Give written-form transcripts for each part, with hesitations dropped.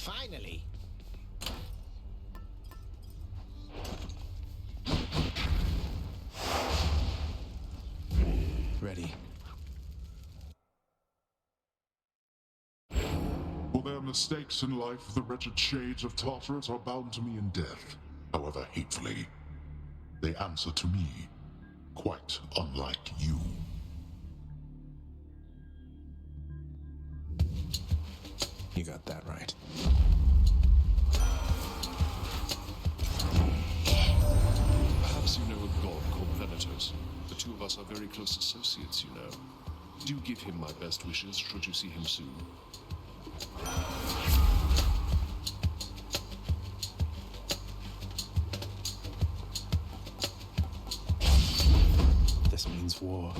Finally. Ready. For their mistakes in life, the wretched shades of Tartarus are bound to me in death. However hatefully, they answer to me, quite unlike you. You got that right. Perhaps you know a god called Venatos. The two of us are very close associates, you know. Do give him my best wishes should you see him soon. This means war.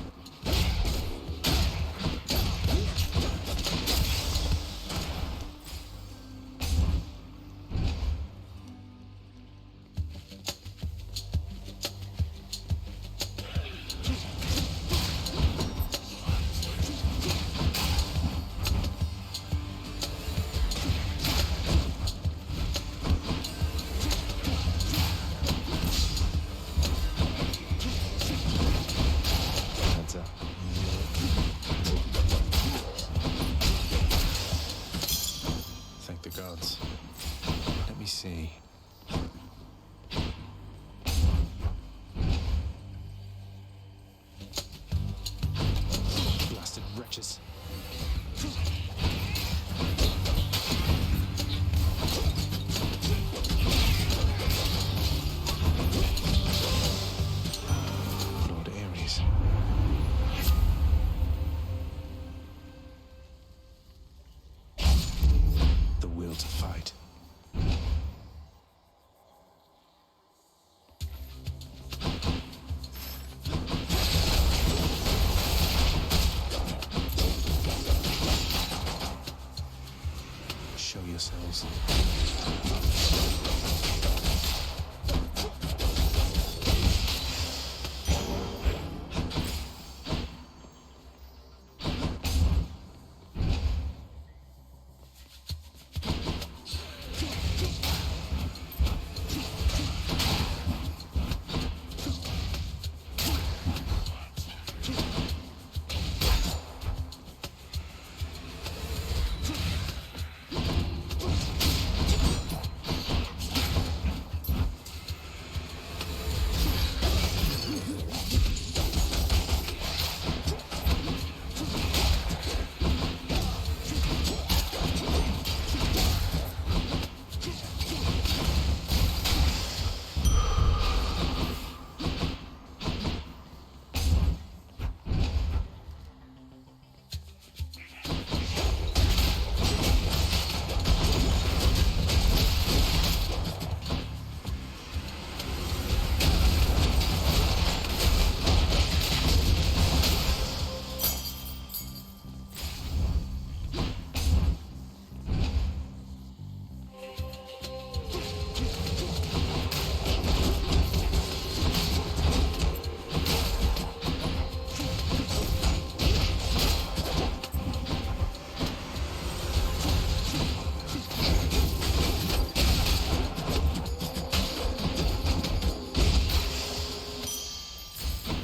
Thank the gods. Let me see. Blasted wretches. Lord Ares. The will to fight. Show yourselves.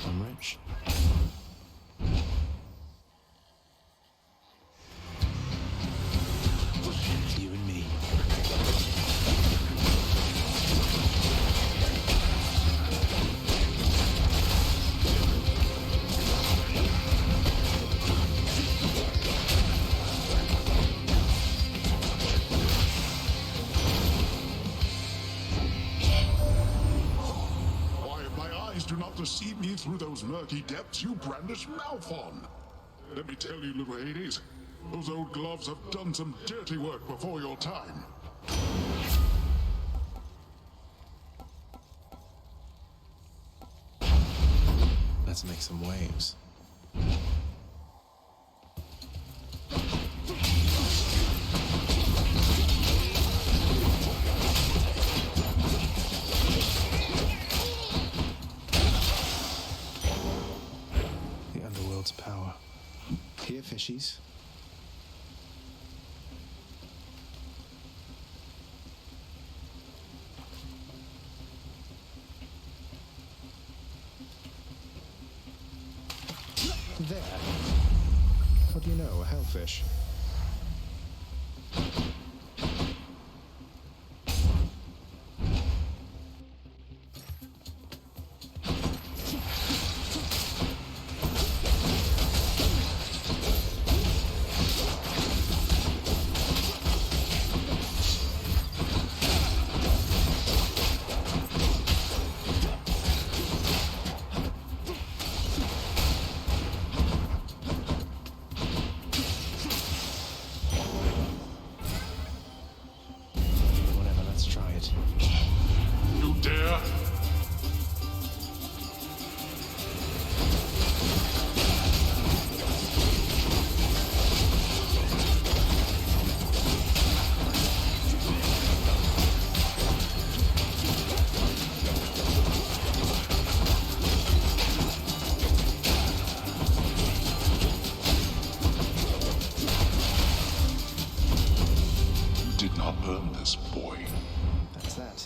I'm rich. You and me. Why, if my eyes do not deceive me through those murky depths you brandish Malphon. Let me tell you, little Hades, those old gloves have done some dirty work before your time. Let's make some waves. The underworld's power. Here, fishies. What do you know, a hellfish? Whatever, let's try it. You dare? You did not earn this, boy. That's that.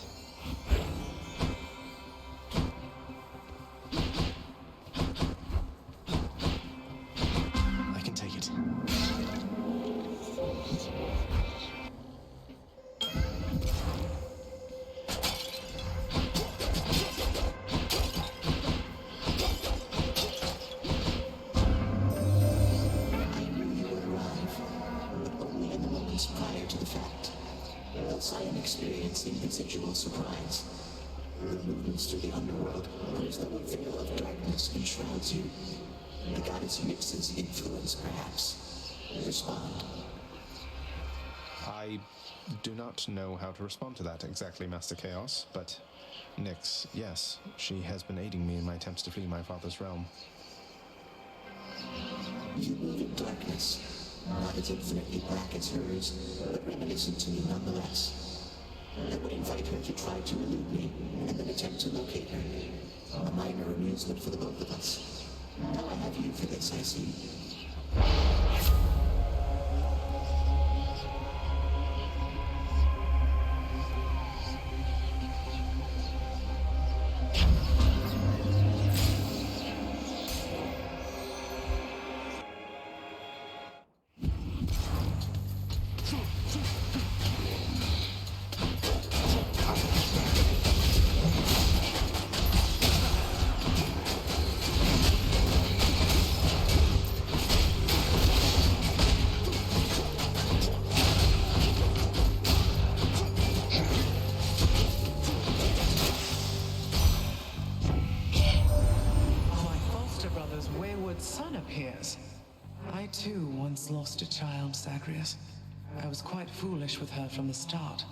I can take it. I knew you would arrive, but only in the moments prior to the fact. Else I am experiencing residual surprise. The movements through the underworld, there's though a veil of darkness enshrouds you. The goddess Nyx's influence, perhaps. Respond. I do not know how to respond to that exactly, Master Chaos, but Nyx, yes, she has been aiding me in my attempts to flee my father's realm. You move in darkness, not as infinitely black as hers, but reminiscent to me nonetheless. I would invite her to try to elude me, and then attempt to locate her. A minor amusement for the both of us. Now I have you for this, I see. My foster brother's wayward son appears. I too once lost a child, Zagreus. I was quite foolish with her from the start.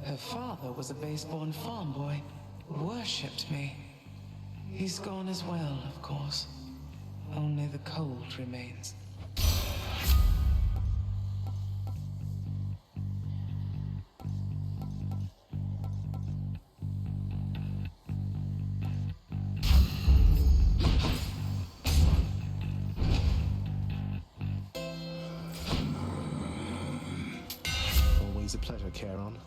Her father was a base-born farm boy, worshipped me. He's gone as well, of course. Only the cold remains. Always a pleasure, Charon.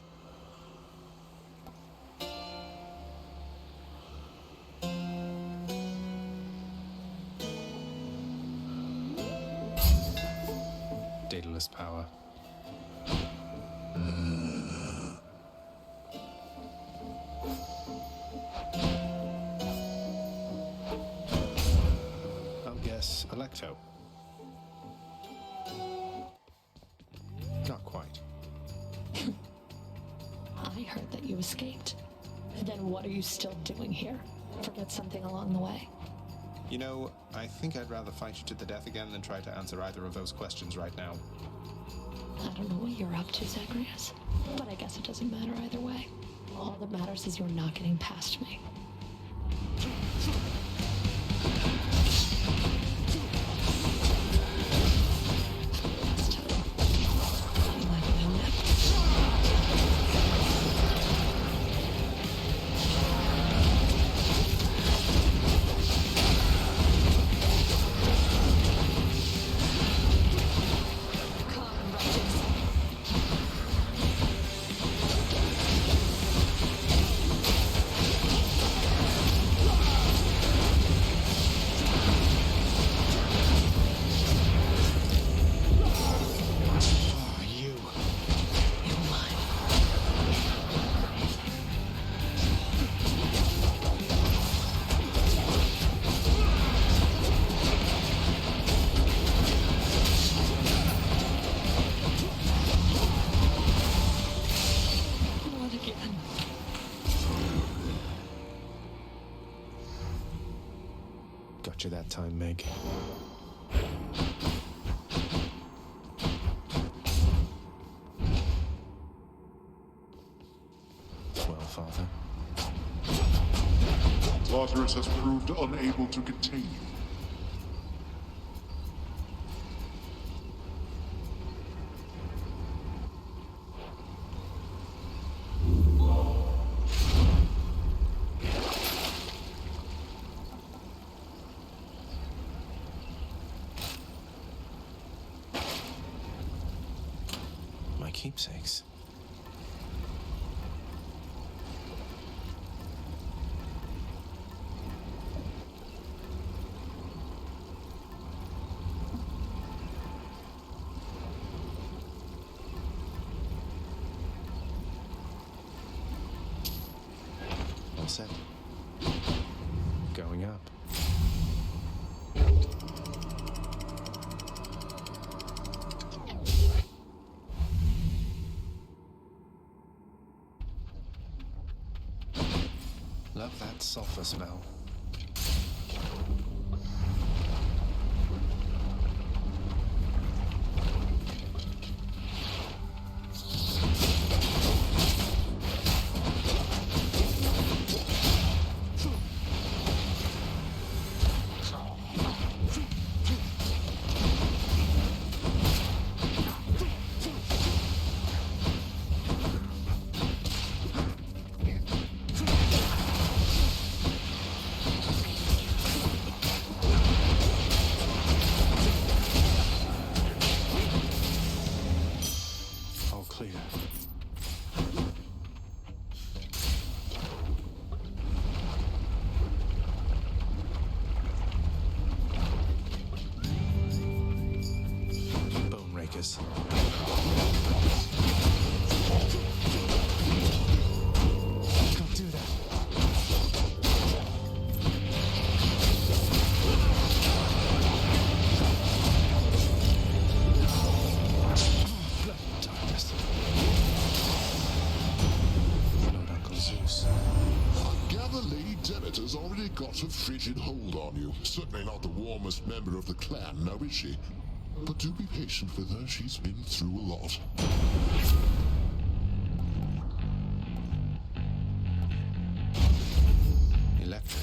Daedalus power. I'll guess Electo. Not quite. I heard that you escaped. Then what are you still doing here? Forget something along the way. You know, I think I'd rather fight you to the death again than try to answer either of those questions right now. I don't know what you're up to, Zagreus, but I guess it doesn't matter either way. All that matters is you're not getting past me. This time, I'm not gonna win. Come, wretches. time, Meg. Well, Father. Tartarus has proved unable to contain you. My keepsakes. All set. Going up. Love that sulfur smell. All clear. Bone rakers. Can't do that. Bloody darkness. Lord Uncle Zeus. I gather Lady Demeter's already got a frigid hold on you. Certainly not the warmest member of the clan, now is she? But do be patient with her, she's been through a lot. Electric.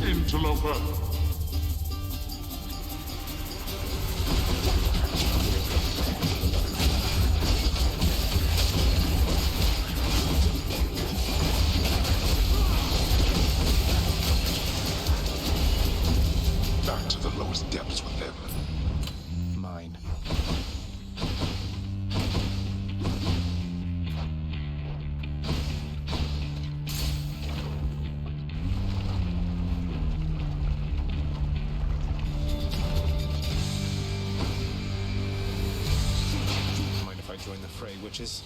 Interloper! Back to the lowest depths with them. Mine. Mind if I join the fray, witches?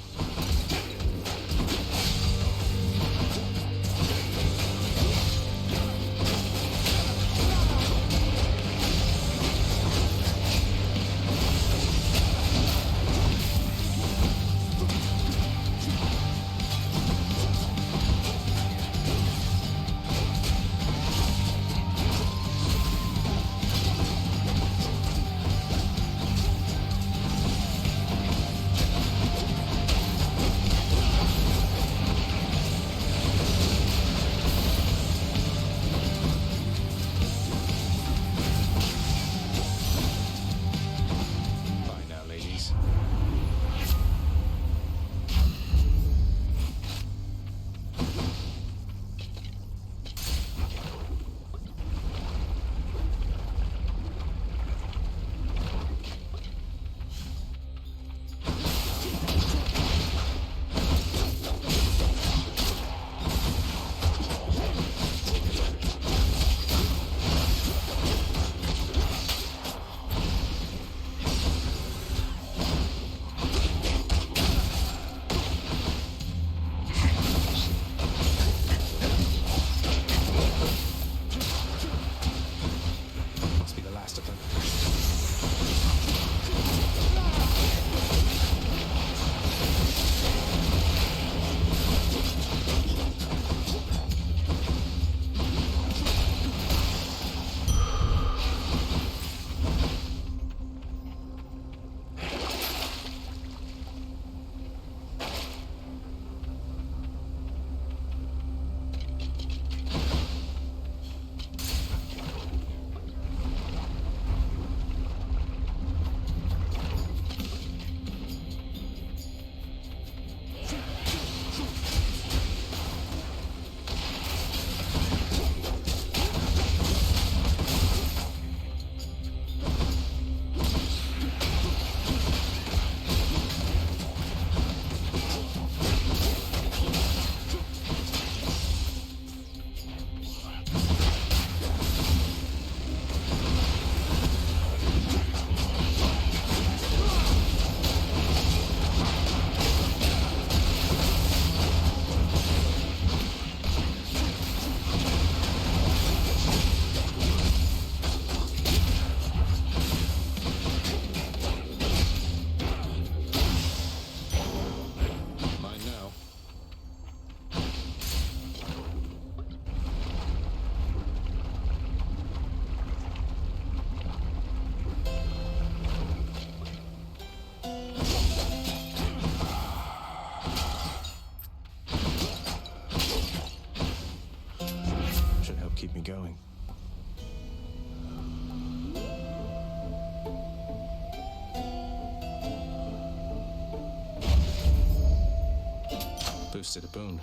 boosted a boon.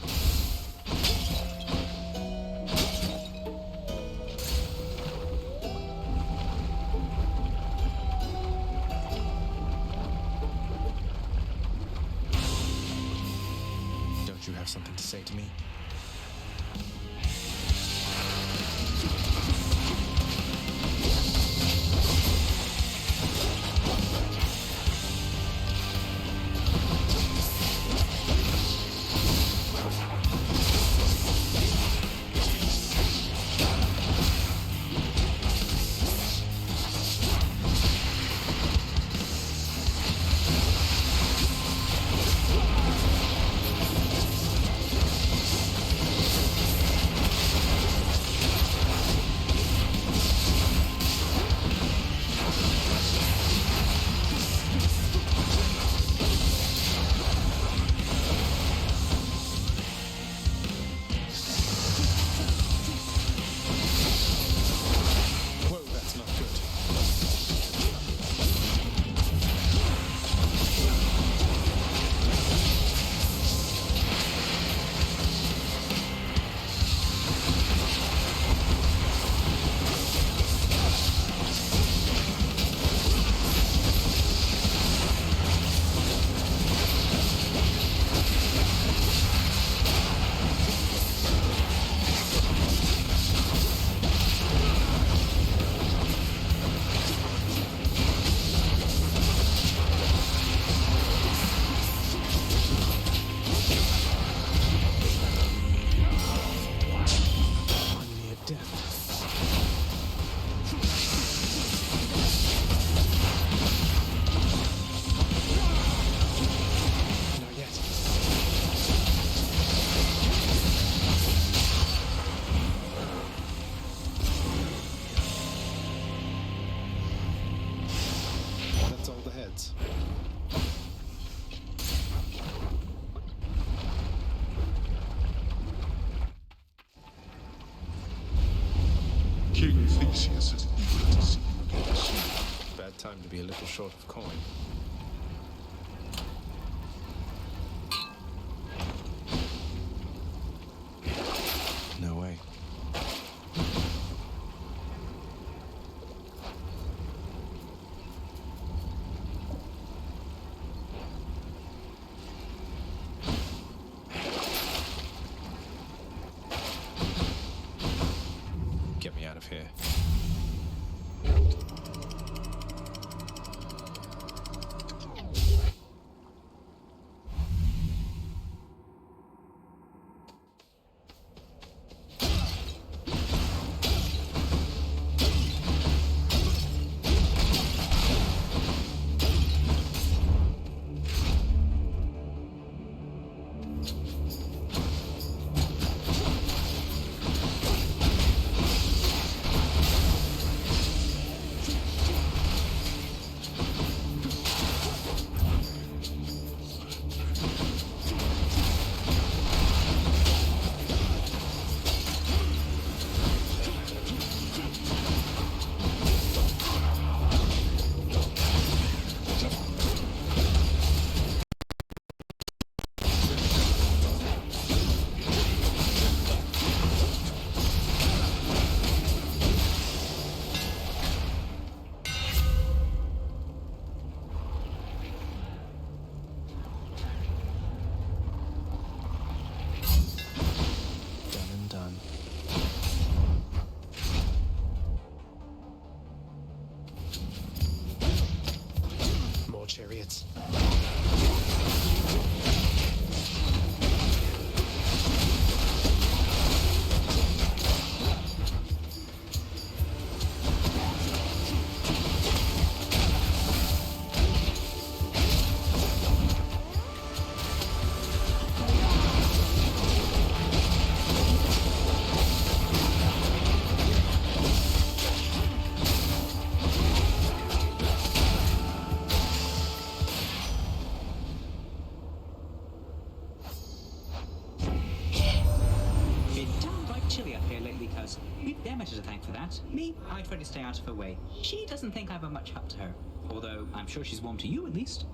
Don't you have something to say to me? King Theseus is eager to see you again soon. Bad time to be a little short of coin. No way. Get me out of here. Chariots. Demeter to thank for that. Me, I try to stay out of her way. She doesn't think I'm a much help to her. Although, I'm sure she's warm to you, at least.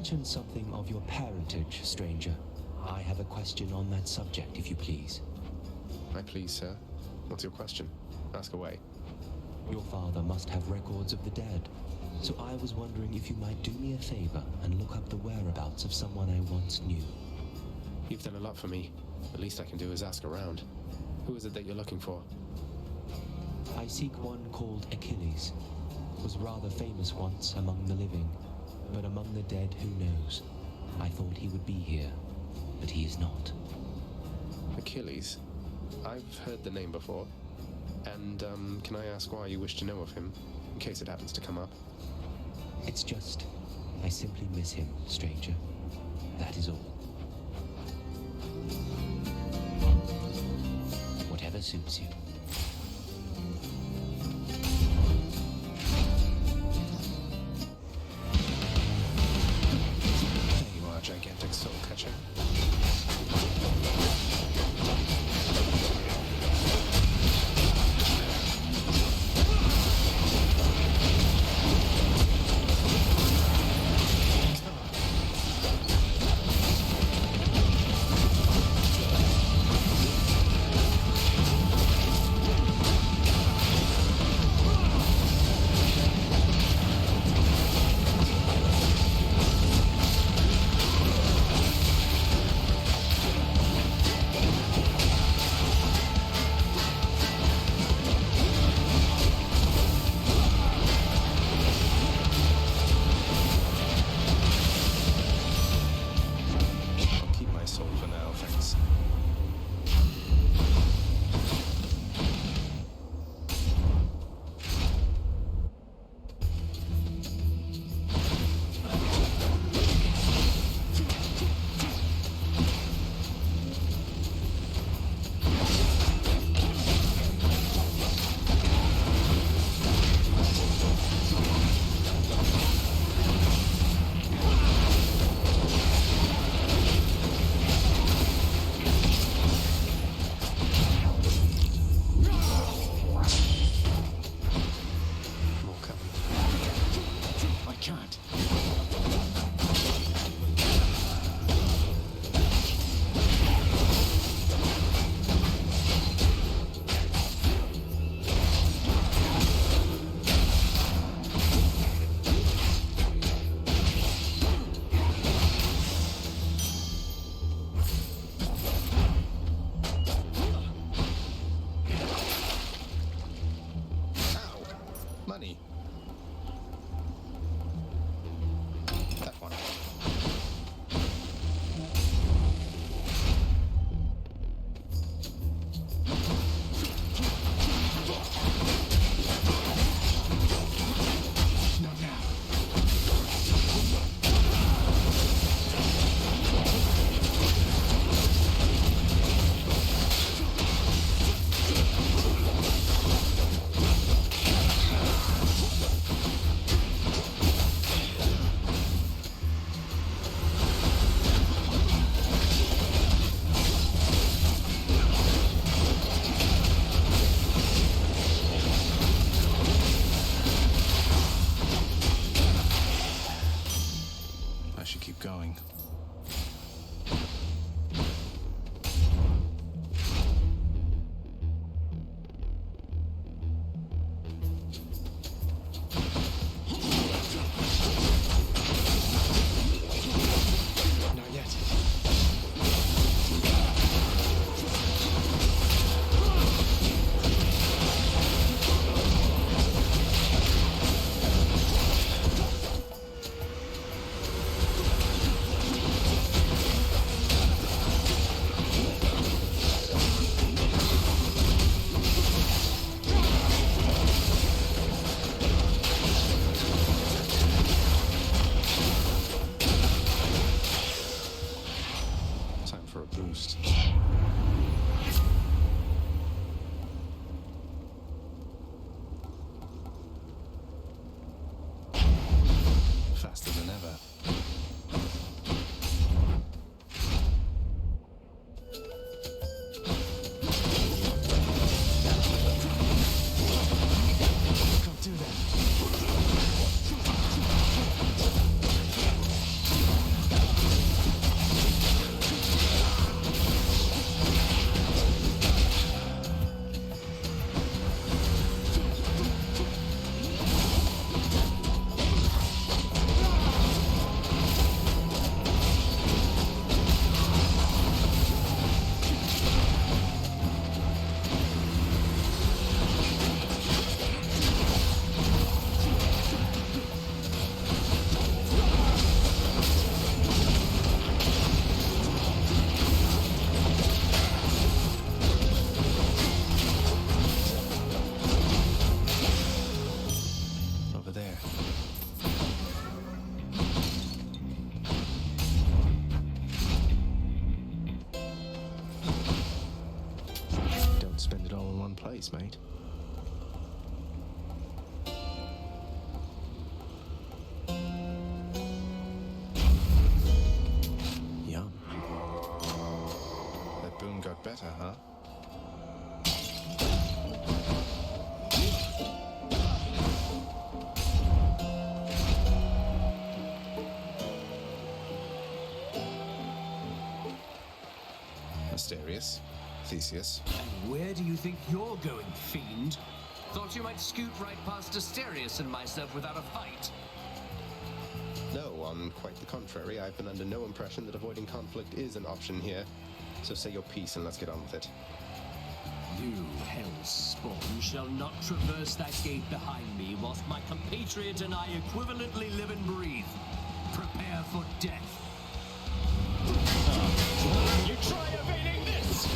mentioned something of your parentage, stranger. I have a question on that subject, if you please. I please, sir. What's your question? Ask away. Your father must have records of the dead, so I was wondering if you might do me a favor and look up the whereabouts of someone I once knew. You've done a lot for me. The least I can do is ask around. Who is it that you're looking for? I seek one called Achilles. Was rather famous once among the living, but among the dead, who knows? I thought he would be here, but he is not. Achilles? I've heard the name before. And, can I ask why you wish to know of him, in case it happens to come up? It's just, I simply miss him, stranger. That is all. Whatever suits you. There you are, gigantic soul catcher. going. Not yet. Time for a boost. Faster than ever. Can't do that. spend it all in one place, mate. Yum. That boon got better, huh? Asterius, Theseus. And where do you think you're going, fiend? Thought you might scoot right past Asterius and myself without a fight. No, on quite the contrary. I've been under no impression that avoiding conflict is an option here. So say your piece and let's get on with it. You, hell's spawn, shall not traverse that gate behind me whilst my compatriot and I equivalently live and breathe. Prepare for death. You try evading this!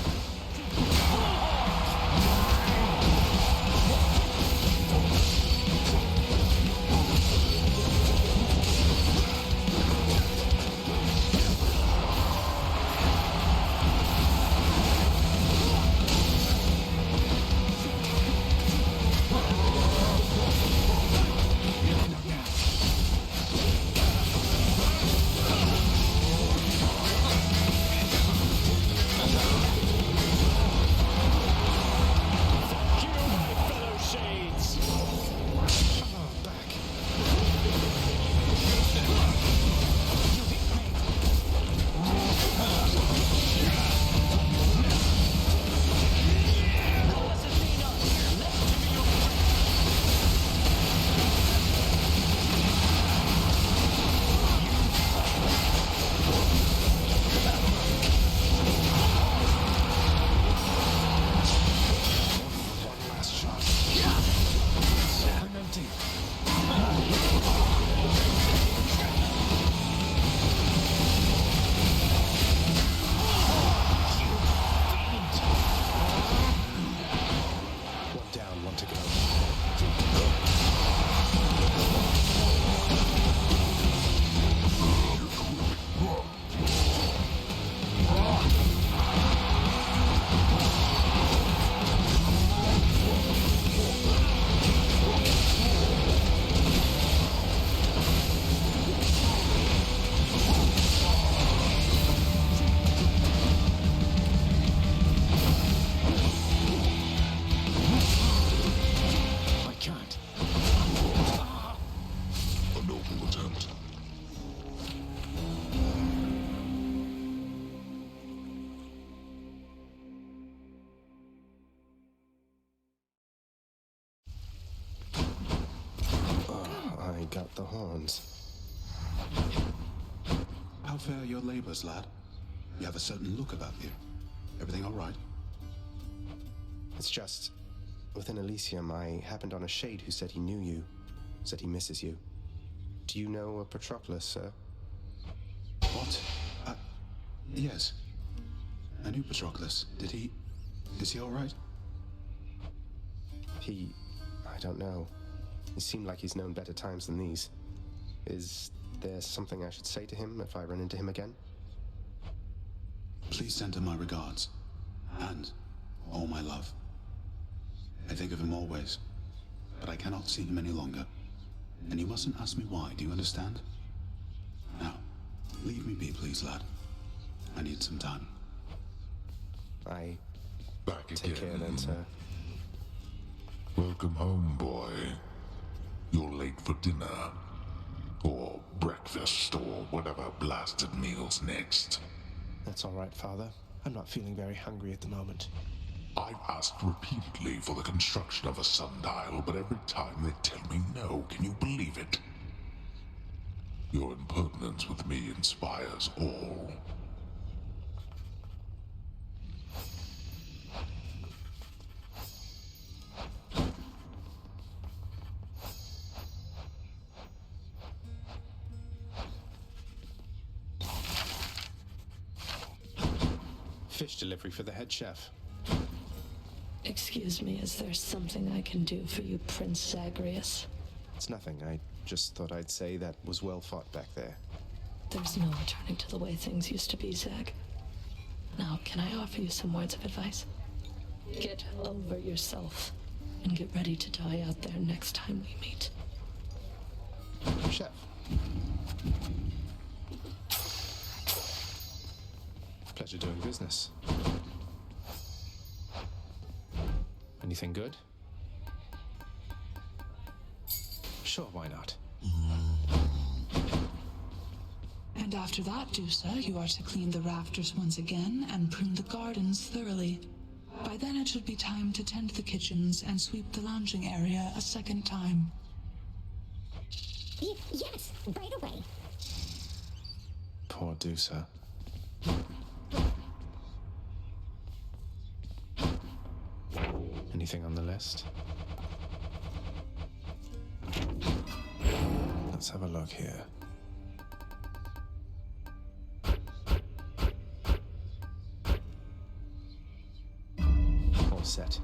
Got the horns. How fare your labors, lad? You have a certain look about you. Everything all right? It's just, within Elysium, I happened on a shade who said he knew you, said he misses you. Do you know a Patroclus, sir? What? Yes. I knew Patroclus. Is he all right? I don't know. It seemed like he's known better times than these. Is there something I should say to him if I run into him again? Please send him my regards. And all my love. I think of him always. But I cannot see him any longer. And you mustn't ask me why, do you understand? Now, leave me be, please, lad. I need some time. Back Take again. care then, sir. Welcome home, boy. You're late for dinner. Or breakfast, or whatever blasted meal's next. That's all right, Father. I'm not feeling very hungry at the moment. I've asked repeatedly for the construction of a sundial, but every time they tell me no. Can you believe it? Your impertinence with me inspires all. Fish delivery for the head chef. Excuse me, is there something I can do for you, Prince Zagreus? It's nothing. I just thought I'd say that was well fought back there. There's no returning to the way things used to be, Zag. Now, can I offer you some words of advice? Get over yourself and get ready to die out there next time we meet. Chef. Pleasure doing business. Anything good? Sure, why not? And after that, Dusa, you are to clean the rafters once again and prune the gardens thoroughly. By then it should be time to tend the kitchens and sweep the lounging area a second time. Yes, right away. Poor Dusa. Anything on the list? Let's have a look here. All set.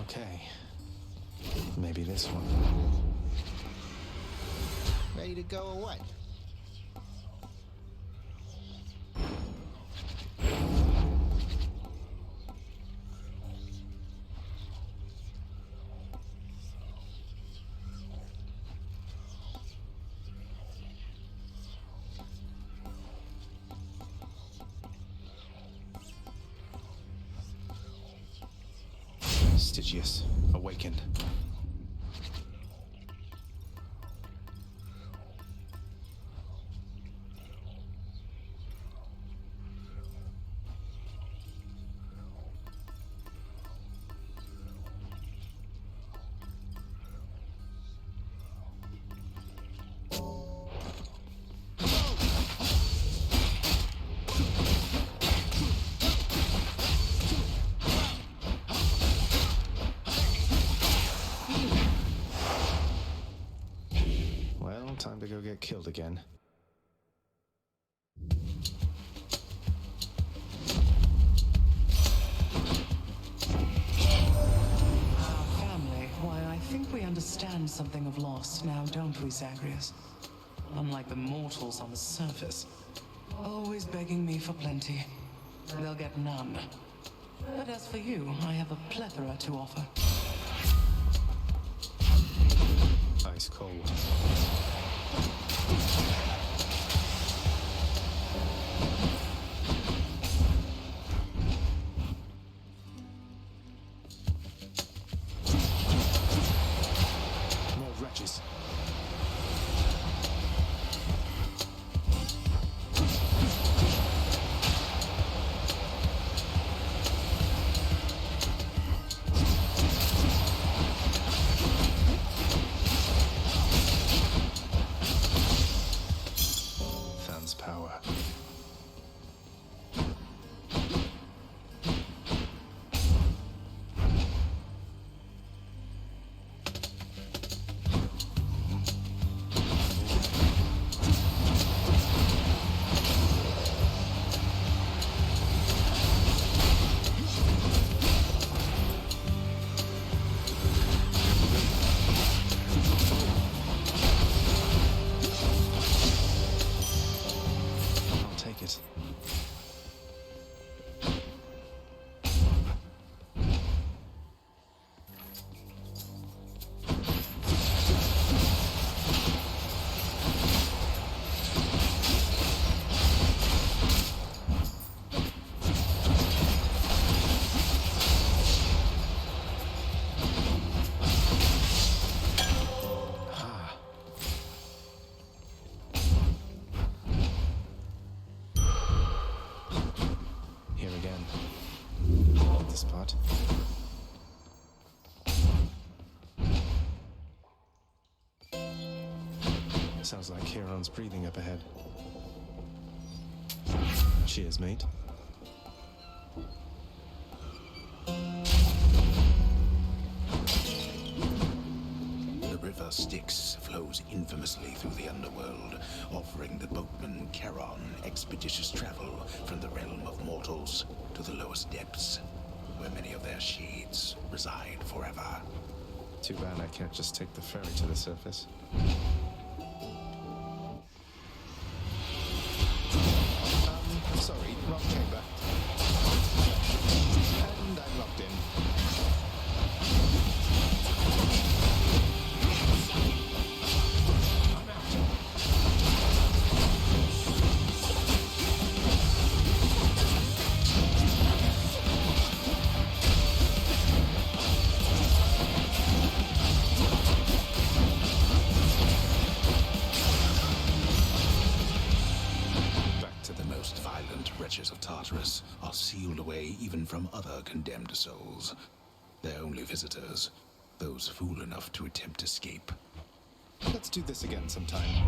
Okay. Maybe this one. Ready to go or what? Stygius, awakened. Well, time to go get killed again. Family, why, I think we understand something of loss now, don't we, Zagreus? Unlike the mortals on the surface. Always begging me for plenty. They'll get none. But as for you, I have a plethora to offer. Ice cold. More wretches. Than's power. I'll take it. Ah. Here again. At the spot. Sounds like Chiron's breathing up ahead. Cheers, mate. The river Styx flows infamously through the underworld, offering the boatman Charon expeditious travel from the realm of mortals to the lowest depths, where many of their shades reside forever. Too bad I can't just take the ferry to the surface. Sorry, wrong chamber. And I'm locked in. I'm out. Wretches of Tartarus are sealed away even from other condemned souls. Their only visitors, those fool enough to attempt escape. Let's do this again sometime.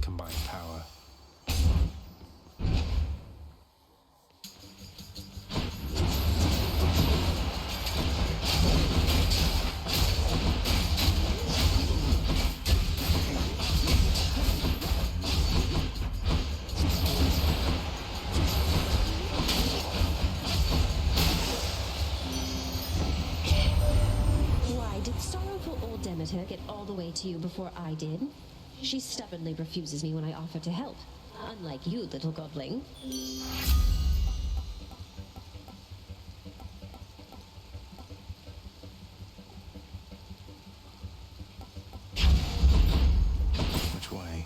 Combine power. Get all the way to you before I did. She stubbornly refuses me when I offer to help. Unlike you, little godling. Which way?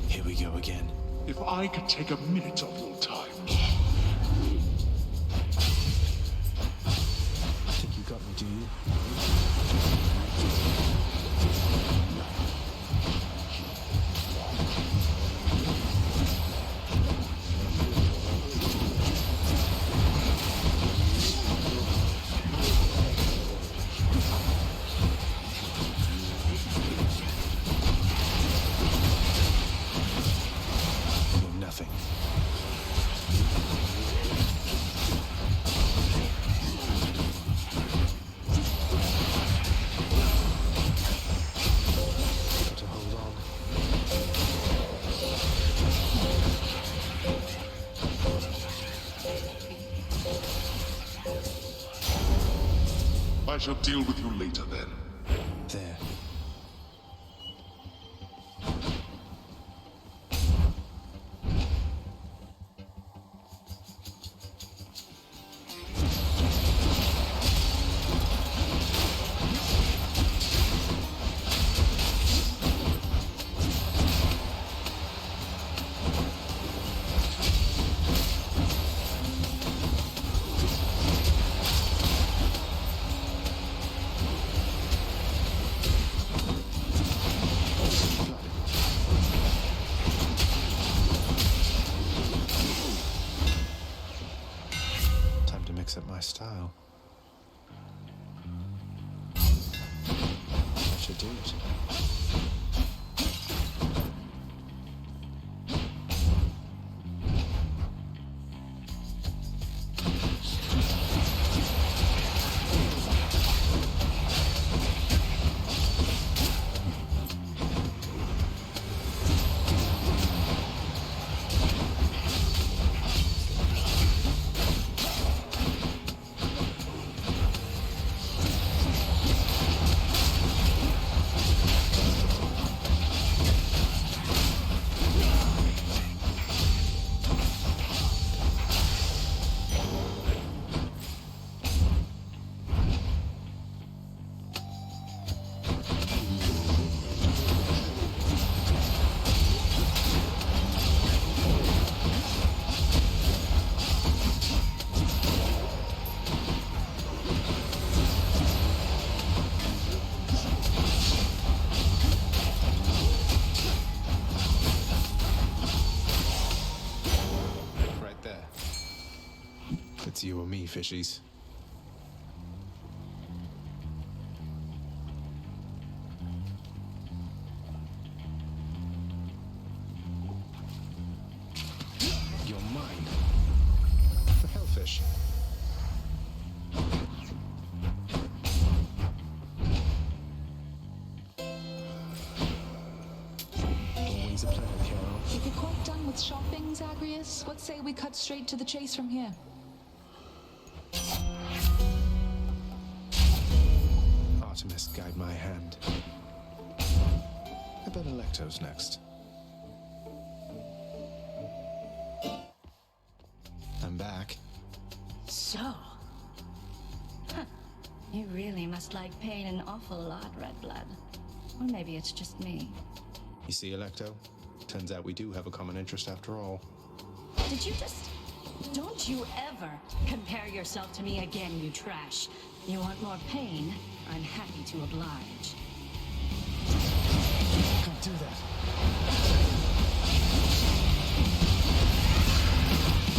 Here we go again. If I could take a minute of your time. Got me, do you? You're nothing. I shall deal with you later then. There. Up my style. That should do it. It's you or me, fishies. You're mine. The hellfish. with shopping, Zagreus? What say we cut straight to the chase from here? Artemis, guide my hand. I bet Electo's next. I'm back. So... Huh. You really must like pain an awful lot, Red Blood. Or maybe it's just me. You see, Electo? Turns out we do have a common interest after all. Did you just... Don't you ever compare yourself to me again, you trash. You want more pain? I'm happy to oblige. Can't do that.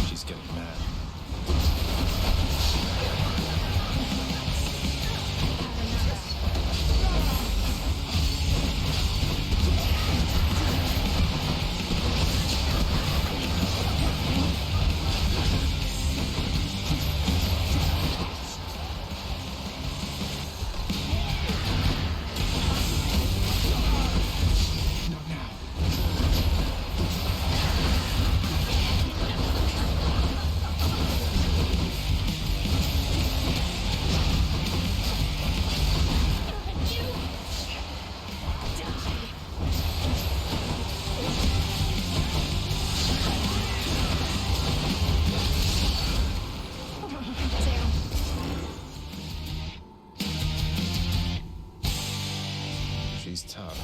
She's getting mad. She's tough.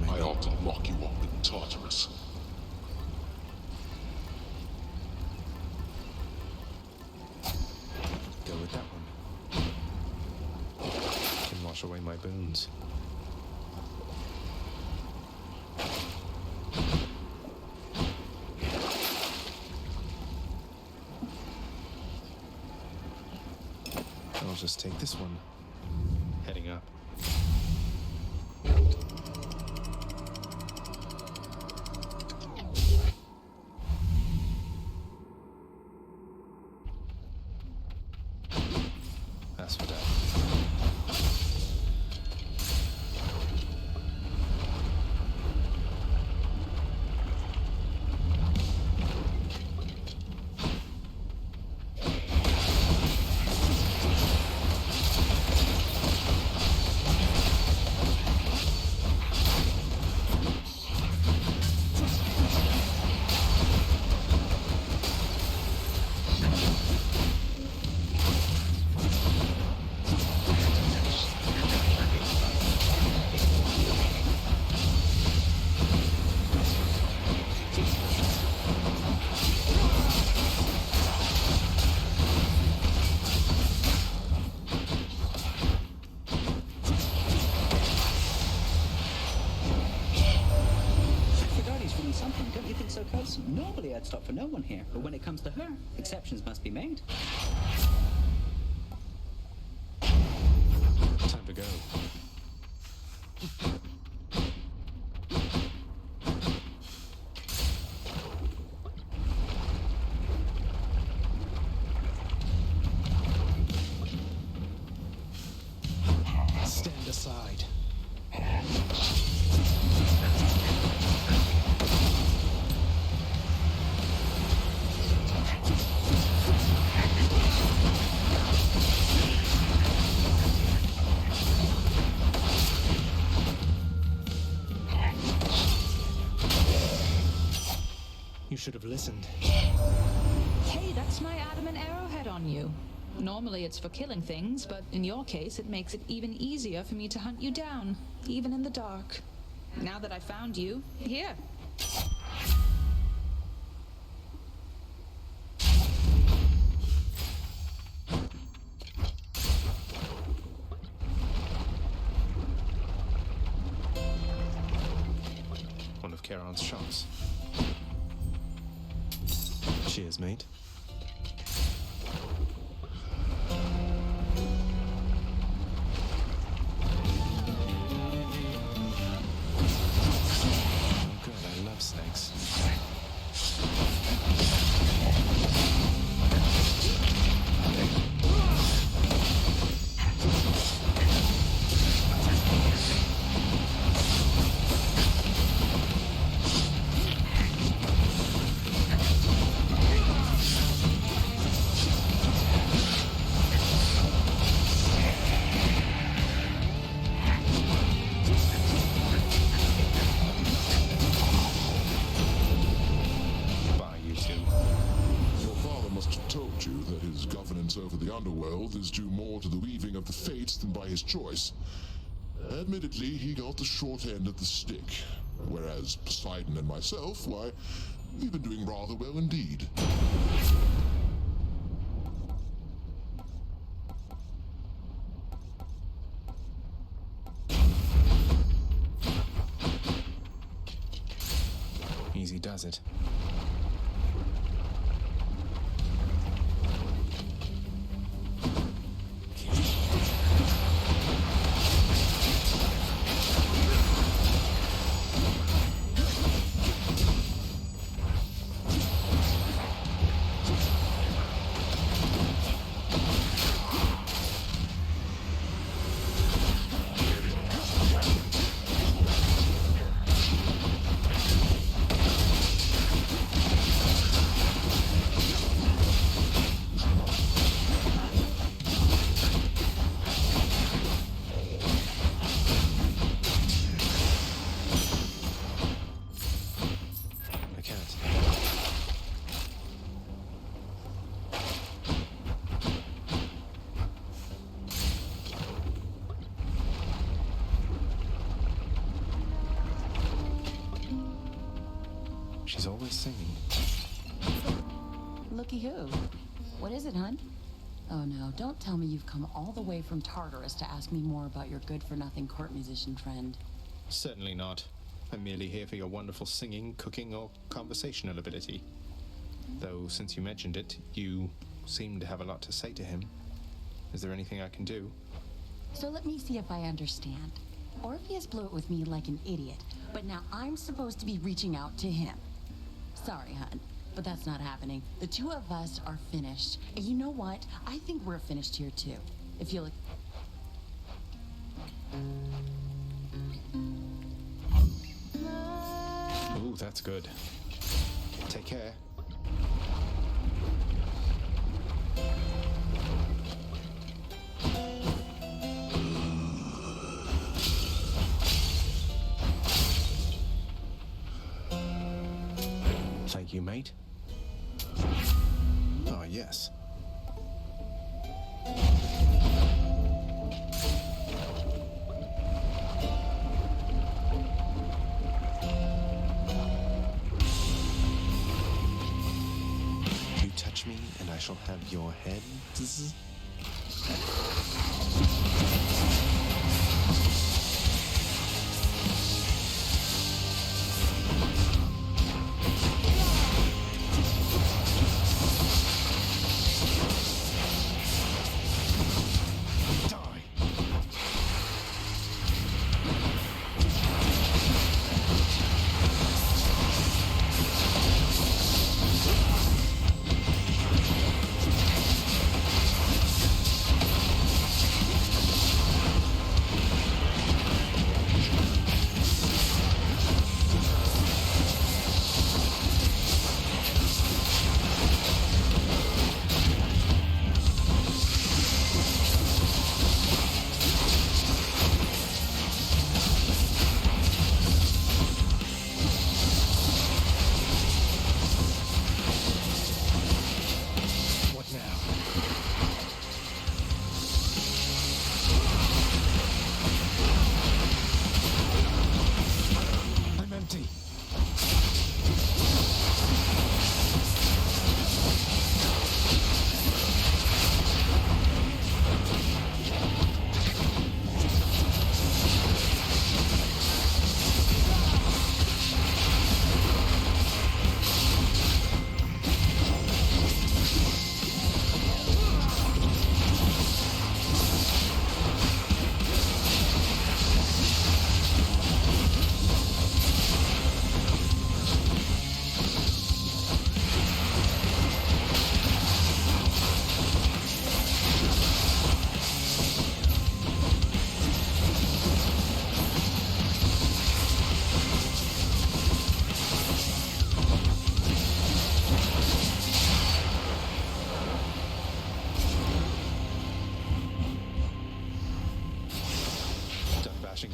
I ought to lock you up in Tartarus. Go with that one. Can wash away my boons. I'll just take this one. Heading up. That's for that. Normally I'd stop for no one here, but when it comes to her, exceptions must be made. Time to go. Stand aside. You should have listened. Hey, that's my adamant arrowhead on you. Normally it's for killing things, but in your case it makes it even easier for me to hunt you down, even in the dark. Now that I found you, here. One of Charon's shots. Cheers, mate. Oh god, I love snakes. told you that his governance over the underworld is due more to the weaving of the fates than by his choice. Admittedly, he got the short end of the stick, whereas Poseidon and myself, why, we've been doing rather well indeed. Easy does it. She's always singing. Looky who. What is it, hun? Oh no, don't tell me you've come all the way from Tartarus to ask me more about your good-for-nothing court musician friend. Certainly not. I'm merely here for your wonderful singing, cooking, or conversational ability. Though, since you mentioned it, you seem to have a lot to say to him. Is there anything I can do? So let me see if I understand. Orpheus blew it with me like an idiot, but now I'm supposed to be reaching out to him. Sorry, hun, but that's not happening. The two of us are finished. And you know what? I think we're finished here, too. If you'll... Ooh, that's good. Take care. Thank you, mate. Ah, yes. You touch me, and I shall have your head.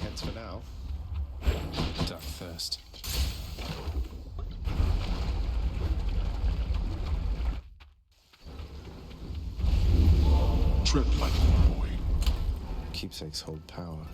Heads for now. Duck first. Tread lightly, boy. Keepsakes hold power.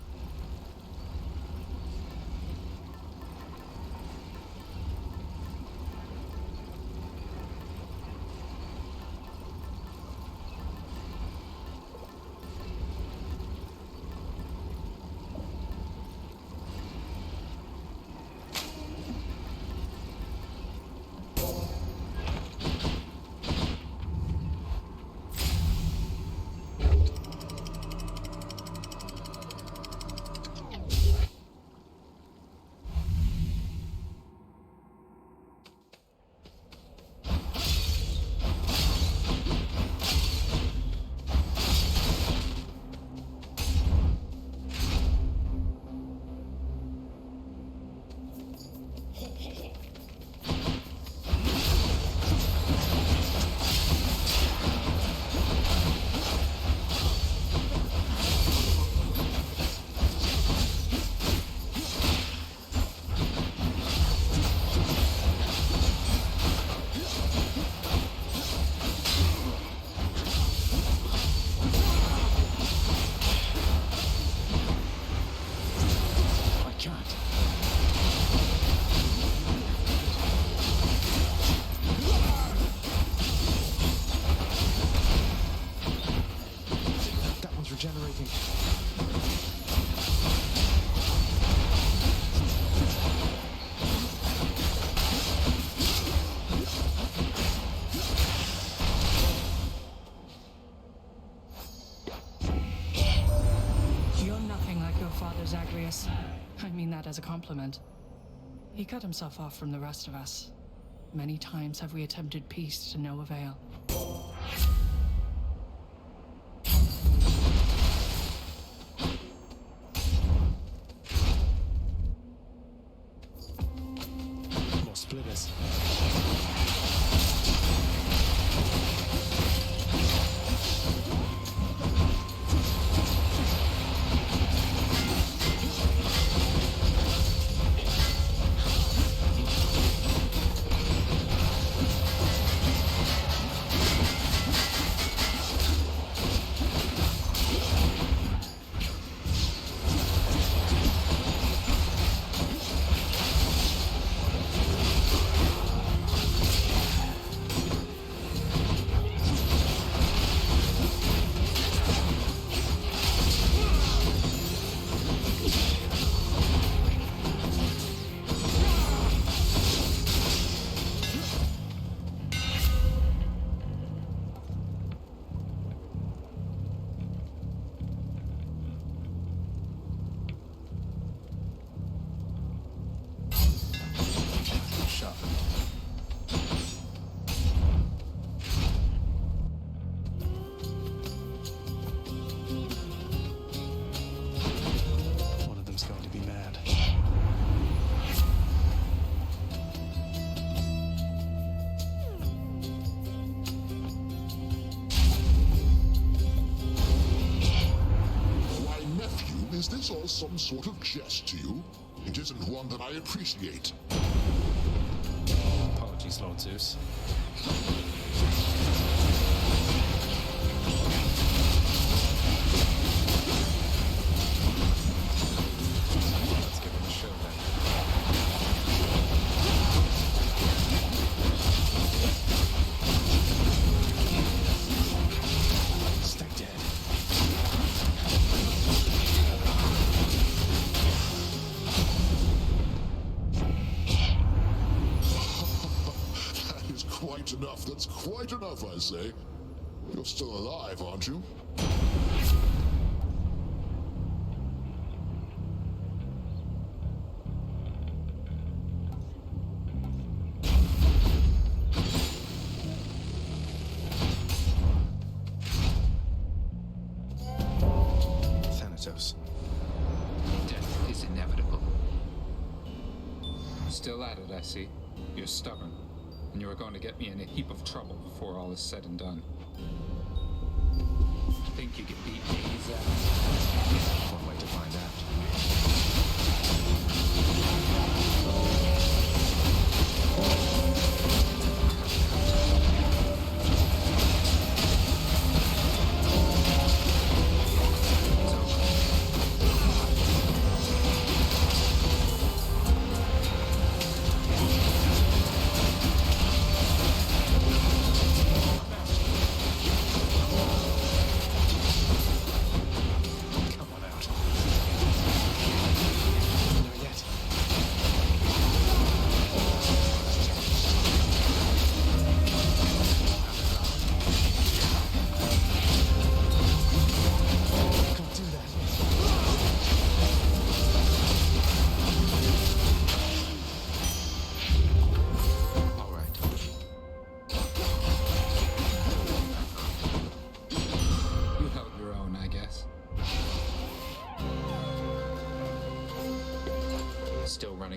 Regenerating. You're nothing like your father, Zagreus. I mean that as a compliment. He cut himself off from the rest of us. Many times have we attempted peace to no avail. More splitters. One of them's going to be mad. Why, nephew, is this all some sort of jest to you? It isn't one that I appreciate. Apologies, Lord Zeus. Let's give him a show then. Stay dead. That is quite enough. That's quite enough, I say. You're still alive, aren't you? Thanatos. Death is inevitable. Still at it, I see. You're stubborn, and you are going to get me in a heap of trouble before all is said and done. Think you can beat me, Zach? One way to find out.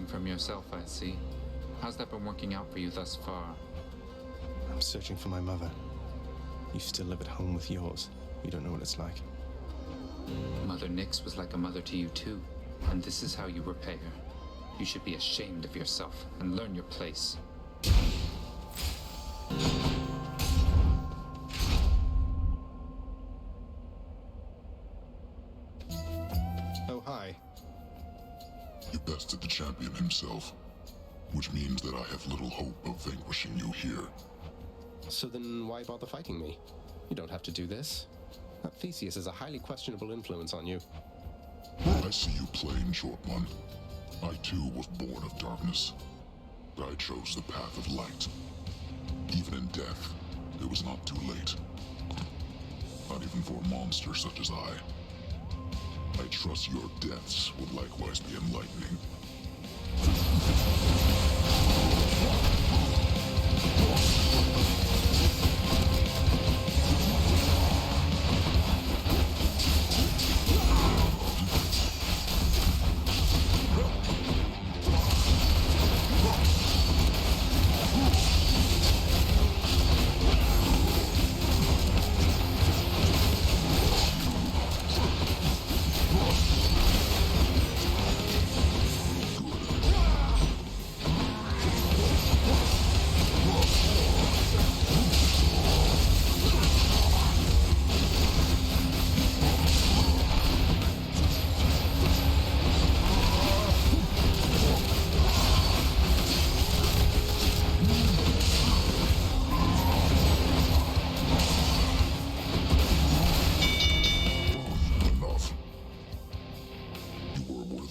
from yourself, I see. How's that been working out for you thus far? I'm searching for my mother. You still live at home with yours. You don't know what it's like. Mother Nyx was like a mother to you too, and this is how you repay her. You should be ashamed of yourself and learn your place. Oh, hi. You bested the champion himself, which means that I have little hope of vanquishing you here. So then why bother fighting me? You don't have to do this. That Theseus has a highly questionable influence on you. I see you plain, short one. I too was born of darkness, but I chose the path of light. Even in death, it was not too late. Not even for a monster such as I. I trust your deaths would likewise be enlightening.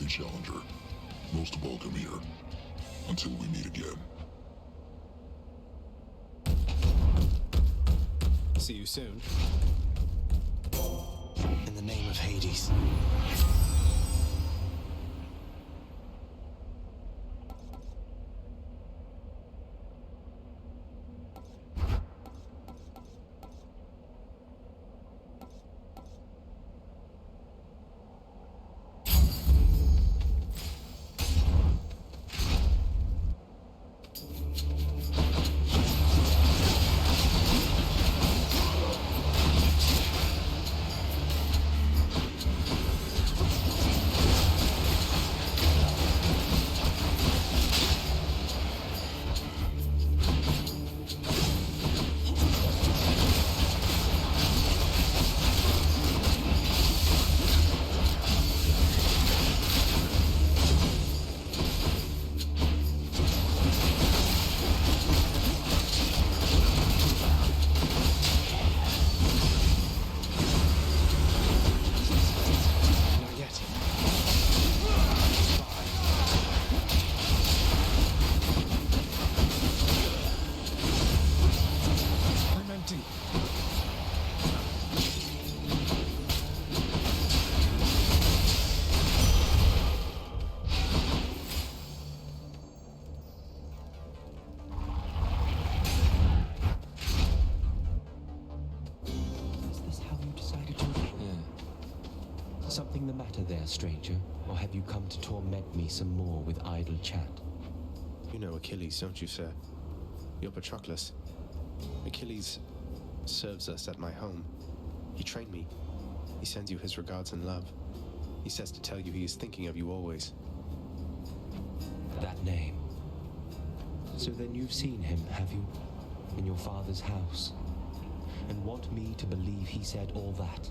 Challenger. Most of all, come here. Until we meet again. See you soon. In the name of Hades. Something the matter there, stranger? Or have you come to torment me some more with idle chat? You know Achilles, don't you, sir? You're Patroclus. Achilles serves us at my home. He trained me. He sends you his regards and love. He says to tell you he is thinking of you always. That name. So then you've seen him, have you? In your father's house? And want me to believe he said all that?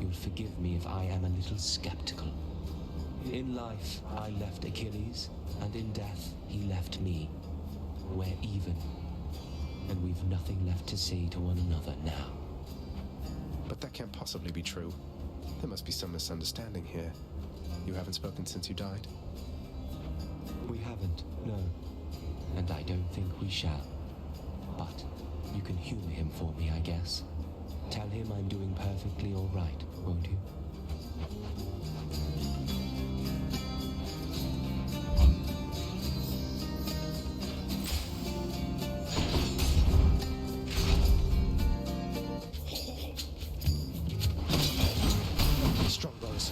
You'll forgive me if I am a little skeptical. In life, I left Achilles, and in death, he left me. We're even. And we've nothing left to say to one another now. But that can't possibly be true. There must be some misunderstanding here. You haven't spoken since you died? We haven't, no. And I don't think we shall. But you can humor him for me, I guess. Tell him I'm doing perfectly all right, won't you? Strong bows.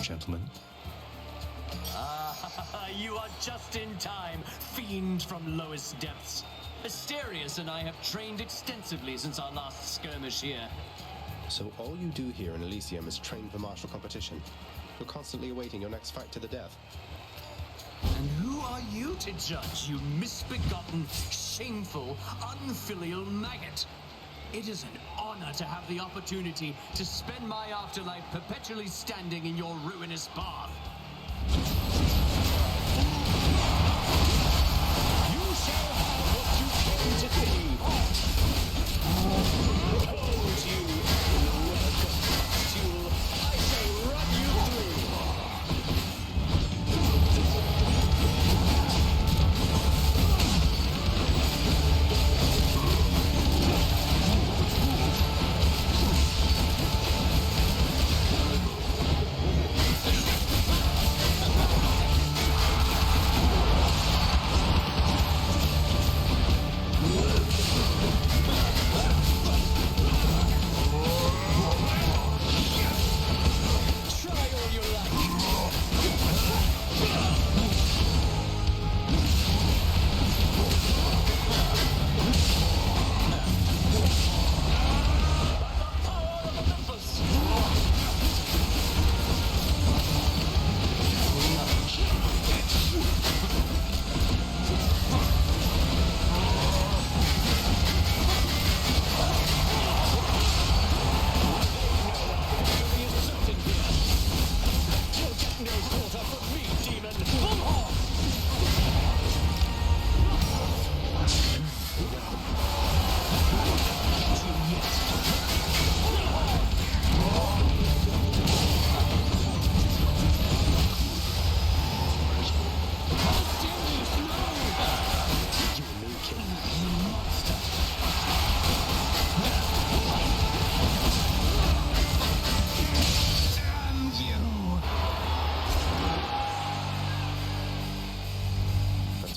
Gentlemen. Ah, you are just in time, fiend from lowest depths. Asterius and I have trained extensively since our last skirmish here. So all you do here in Elysium is train for martial competition. You're constantly awaiting your next fight to the death. And who are you to judge, you misbegotten, shameful, unfilial maggot? It is an honor to have the opportunity to spend my afterlife perpetually standing in your ruinous path. You shall have what you came to be. Behold you, welcome, pustule. I shall run you through.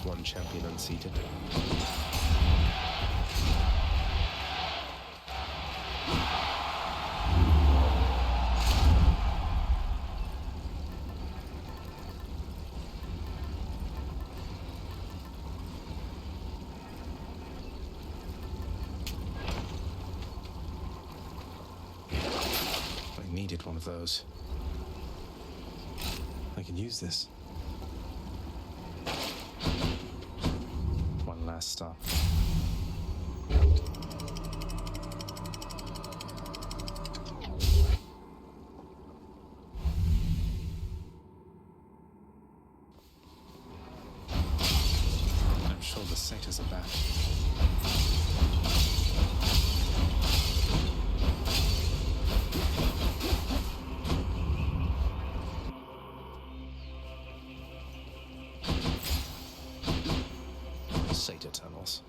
One champion unseated. I needed one of those. I can use this. One last stop. I'm sure the satyrs are back. Satyr tunnels.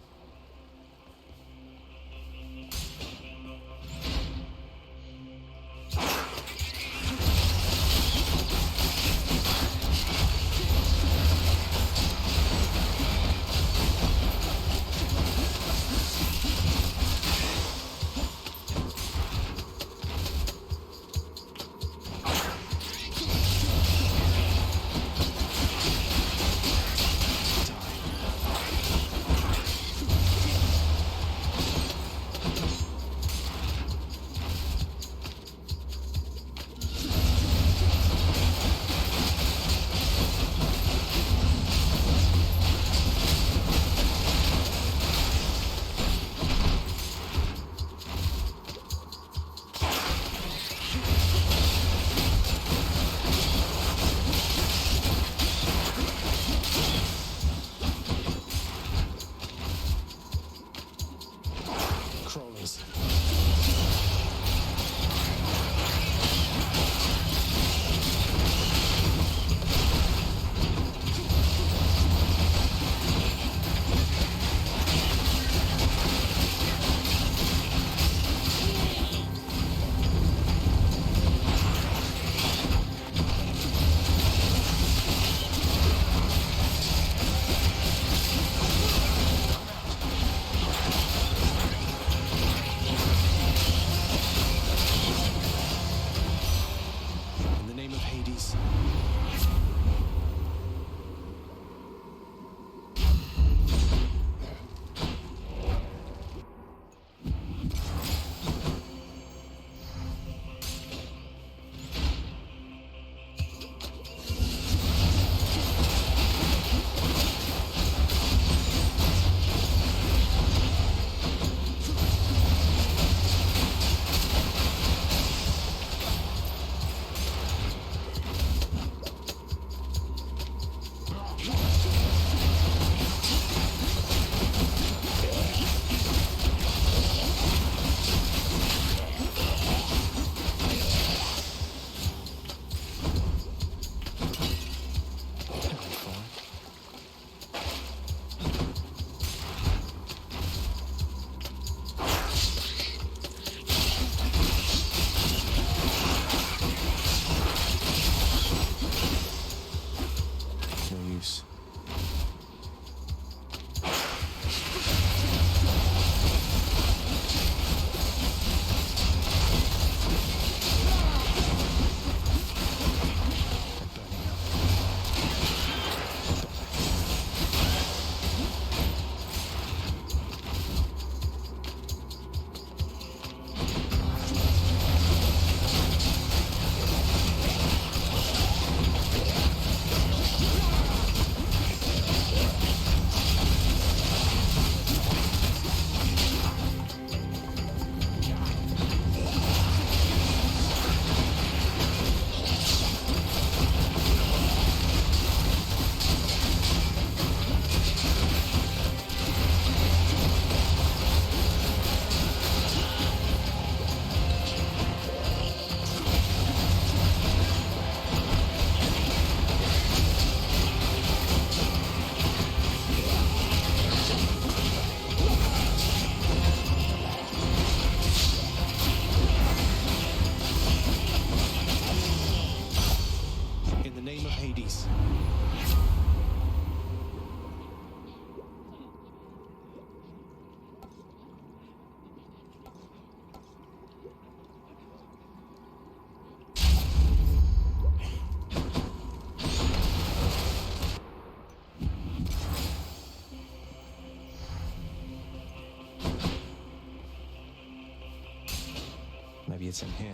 it's in here.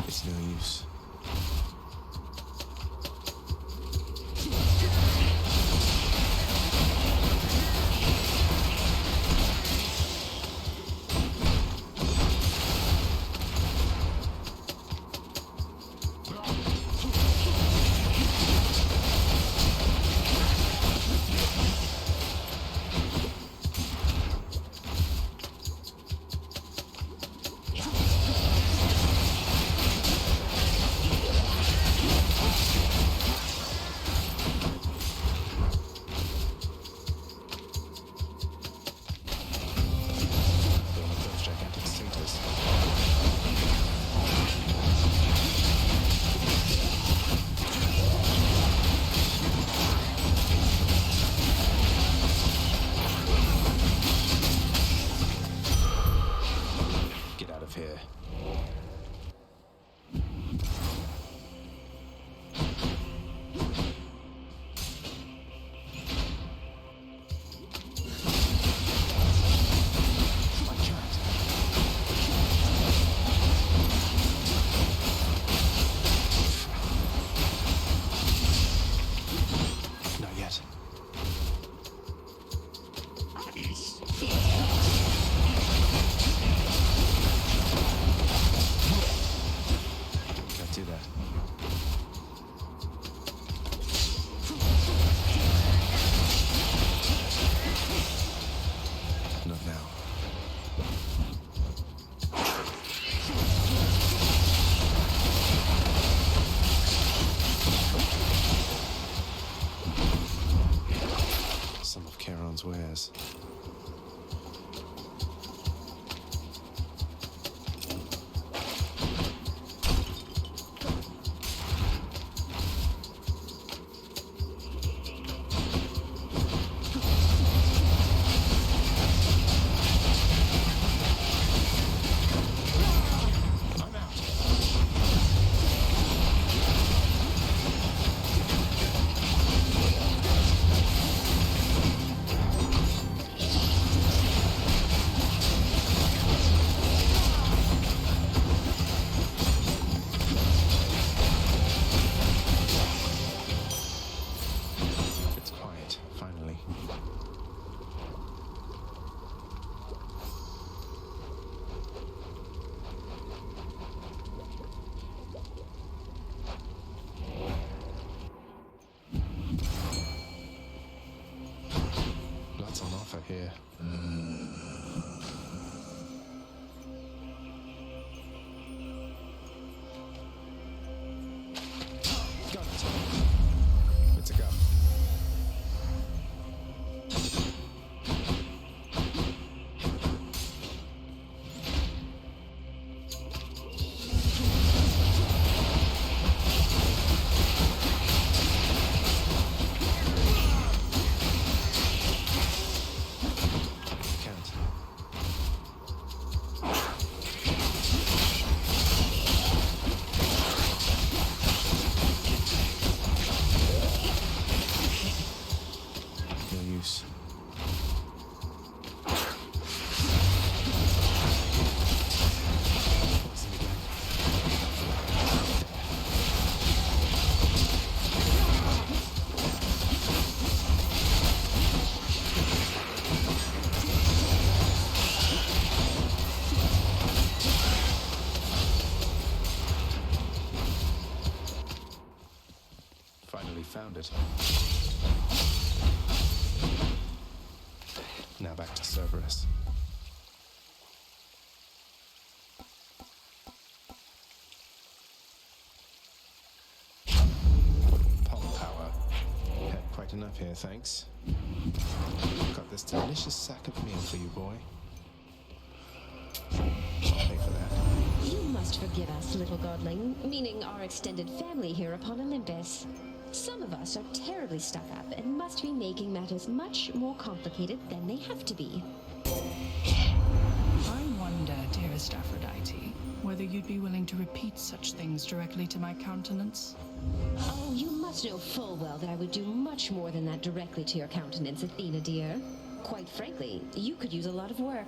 It's no use. Here. Not yet. Can't do that. Not now. Some of Charon's wares. Here. Got it. It's a go. Found it. Now back to Cerberus. Pulp power. Had quite enough here, thanks. Got this delicious sack of meal for you, boy. I'll pay for that. You must forgive us, little godling, meaning our extended family here upon Olympus. Some of us are terribly stuck up and must be making matters much more complicated than they have to be. I wonder, dearest Aphrodite, whether you'd be willing to repeat such things directly to my countenance. Oh, you must know full well that I would do much more than that directly to your countenance, Athena dear. Quite frankly, you could use a lot of work.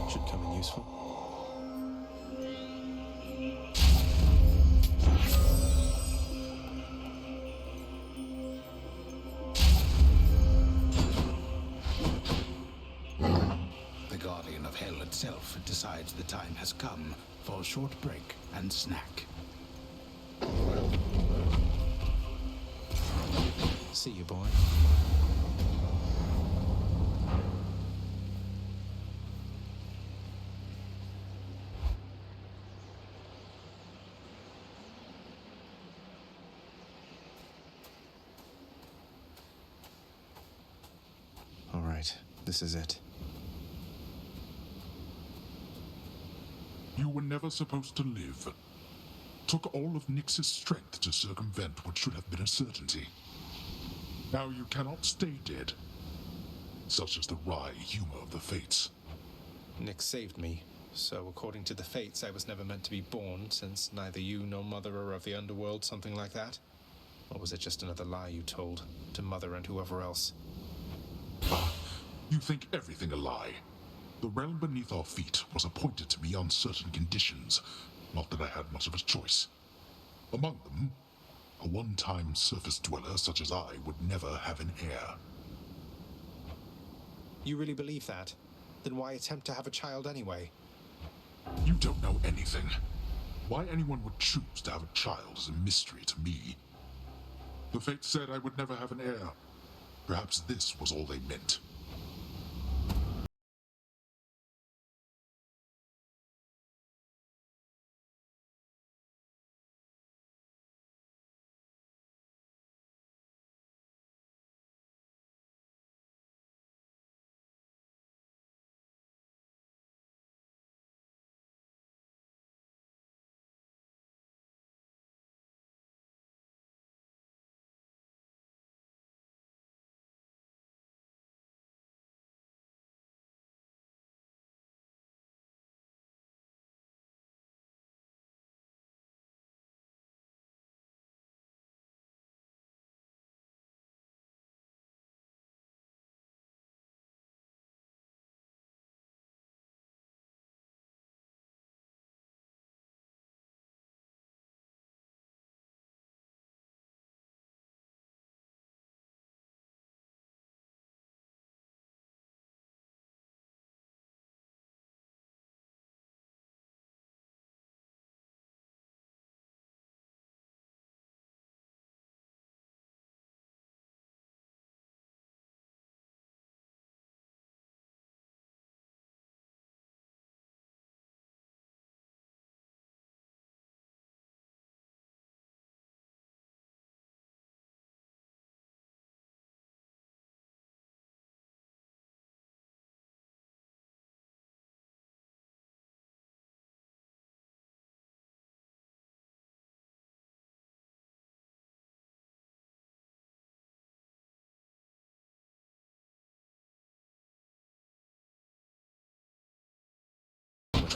Should come in useful. The Guardian of Hell itself decides the time has come for a short break and snack. See you, boy. All right, this is it. You were never supposed to live. Took all of Nyx's strength to circumvent what should have been a certainty. Now you cannot stay dead. Such is the wry humor of the fates. Nyx saved me, so according to the fates, I was never meant to be born, since neither you nor Mother are of the underworld, something like that? Or was it just another lie you told to Mother and whoever else? You think everything a lie. The realm beneath our feet was appointed to me on certain conditions, not that I had much of a choice. Among them, a one-time surface dweller such as I would never have an heir. You really believe that? Then why attempt to have a child anyway? You don't know anything. Why anyone would choose to have a child is a mystery to me. The fates said I would never have an heir. Perhaps this was all they meant.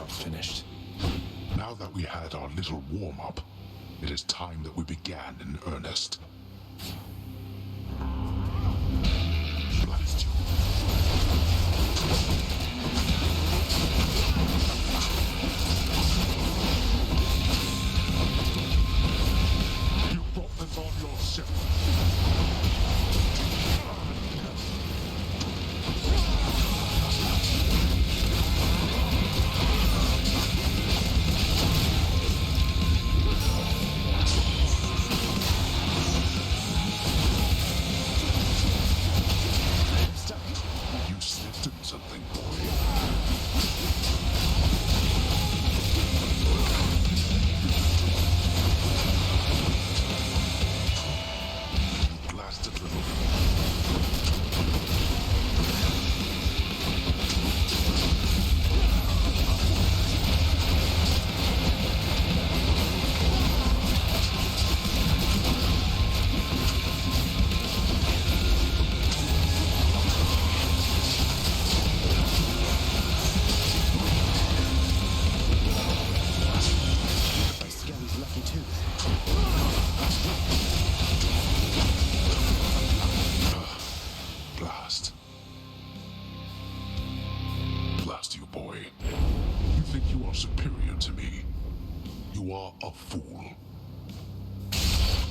Finished. Now that we had our little warm-up, it is time that we began in earnest. Blast you. You brought this on yourself. are a fool.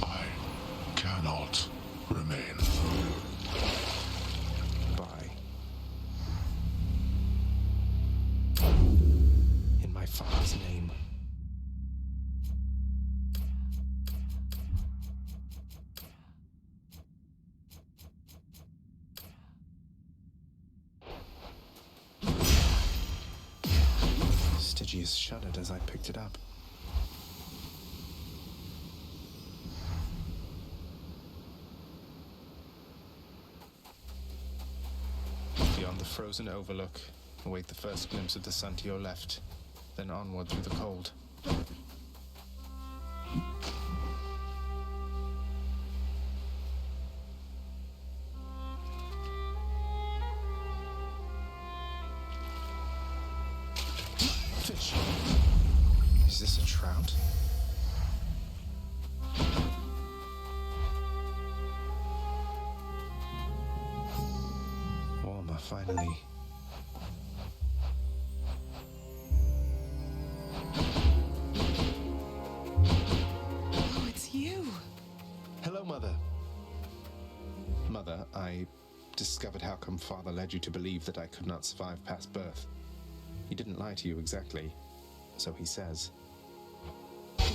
I cannot remain. Bye. In my father's name. Stygius shuddered as I picked it up. Beyond the frozen overlook, await the first glimpse of the sun to your left, then onward through the cold. Fish. Is this a trout? Warmer, finally. Oh, it's you. Hello, Mother. Mother, I discovered how come Father led you to believe that I could not survive past birth. He didn't lie to you exactly, so he says.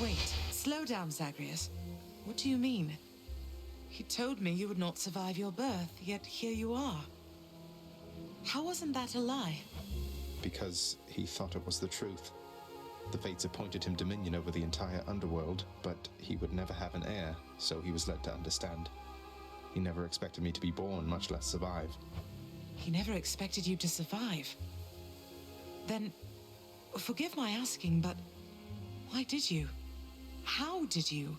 Wait, slow down, Zagreus. What do you mean? He told me you would not survive your birth, yet here you are. How wasn't that a lie? Because he thought it was the truth. The fates appointed him dominion over the entire underworld, but he would never have an heir, so he was led to understand. He never expected me to be born, much less survive. He never expected you to survive. Then, forgive my asking, but why did you? How did you?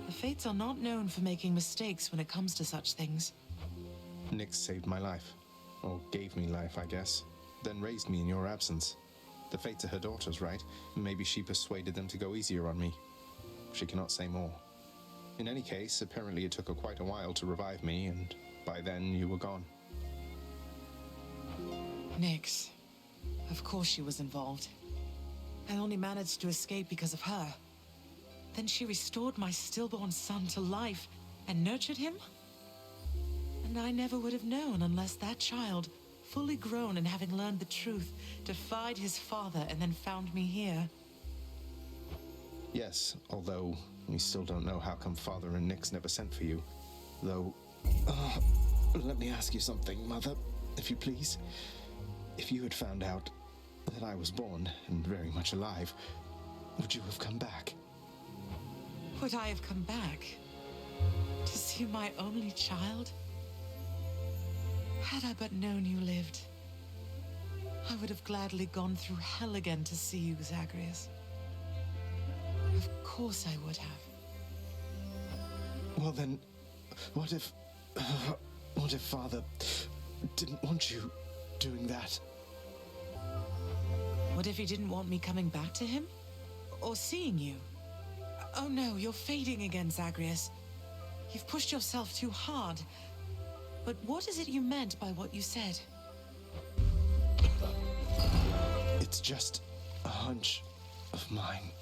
The fates are not known for making mistakes when it comes to such things. Nyx saved my life. Or gave me life, I guess. Then raised me in your absence. The fates are her daughters, right? Maybe she persuaded them to go easier on me. She cannot say more. In any case, apparently it took her quite a while to revive me, and by then you were gone. Nyx. Of course she was involved. I only managed to escape because of her. Then she restored my stillborn son to life and nurtured him? And I never would have known unless that child, fully grown and having learned the truth, defied his father and then found me here. Yes, although we still don't know how come Father and Nyx never sent for you. Though, let me ask you something, Mother, if you please. If you had found out that I was born and very much alive, would you have come back? Would I have come back? To see my only child? Had I but known you lived, I would have gladly gone through hell again to see you, Zagreus. Of course I would have. Well then, what if Father didn't want you doing that? What if he didn't want me coming back to him? Or seeing you? Oh no, you're fading again, Zagreus. You've pushed yourself too hard. But what is it you meant by what you said? It's just a hunch of mine.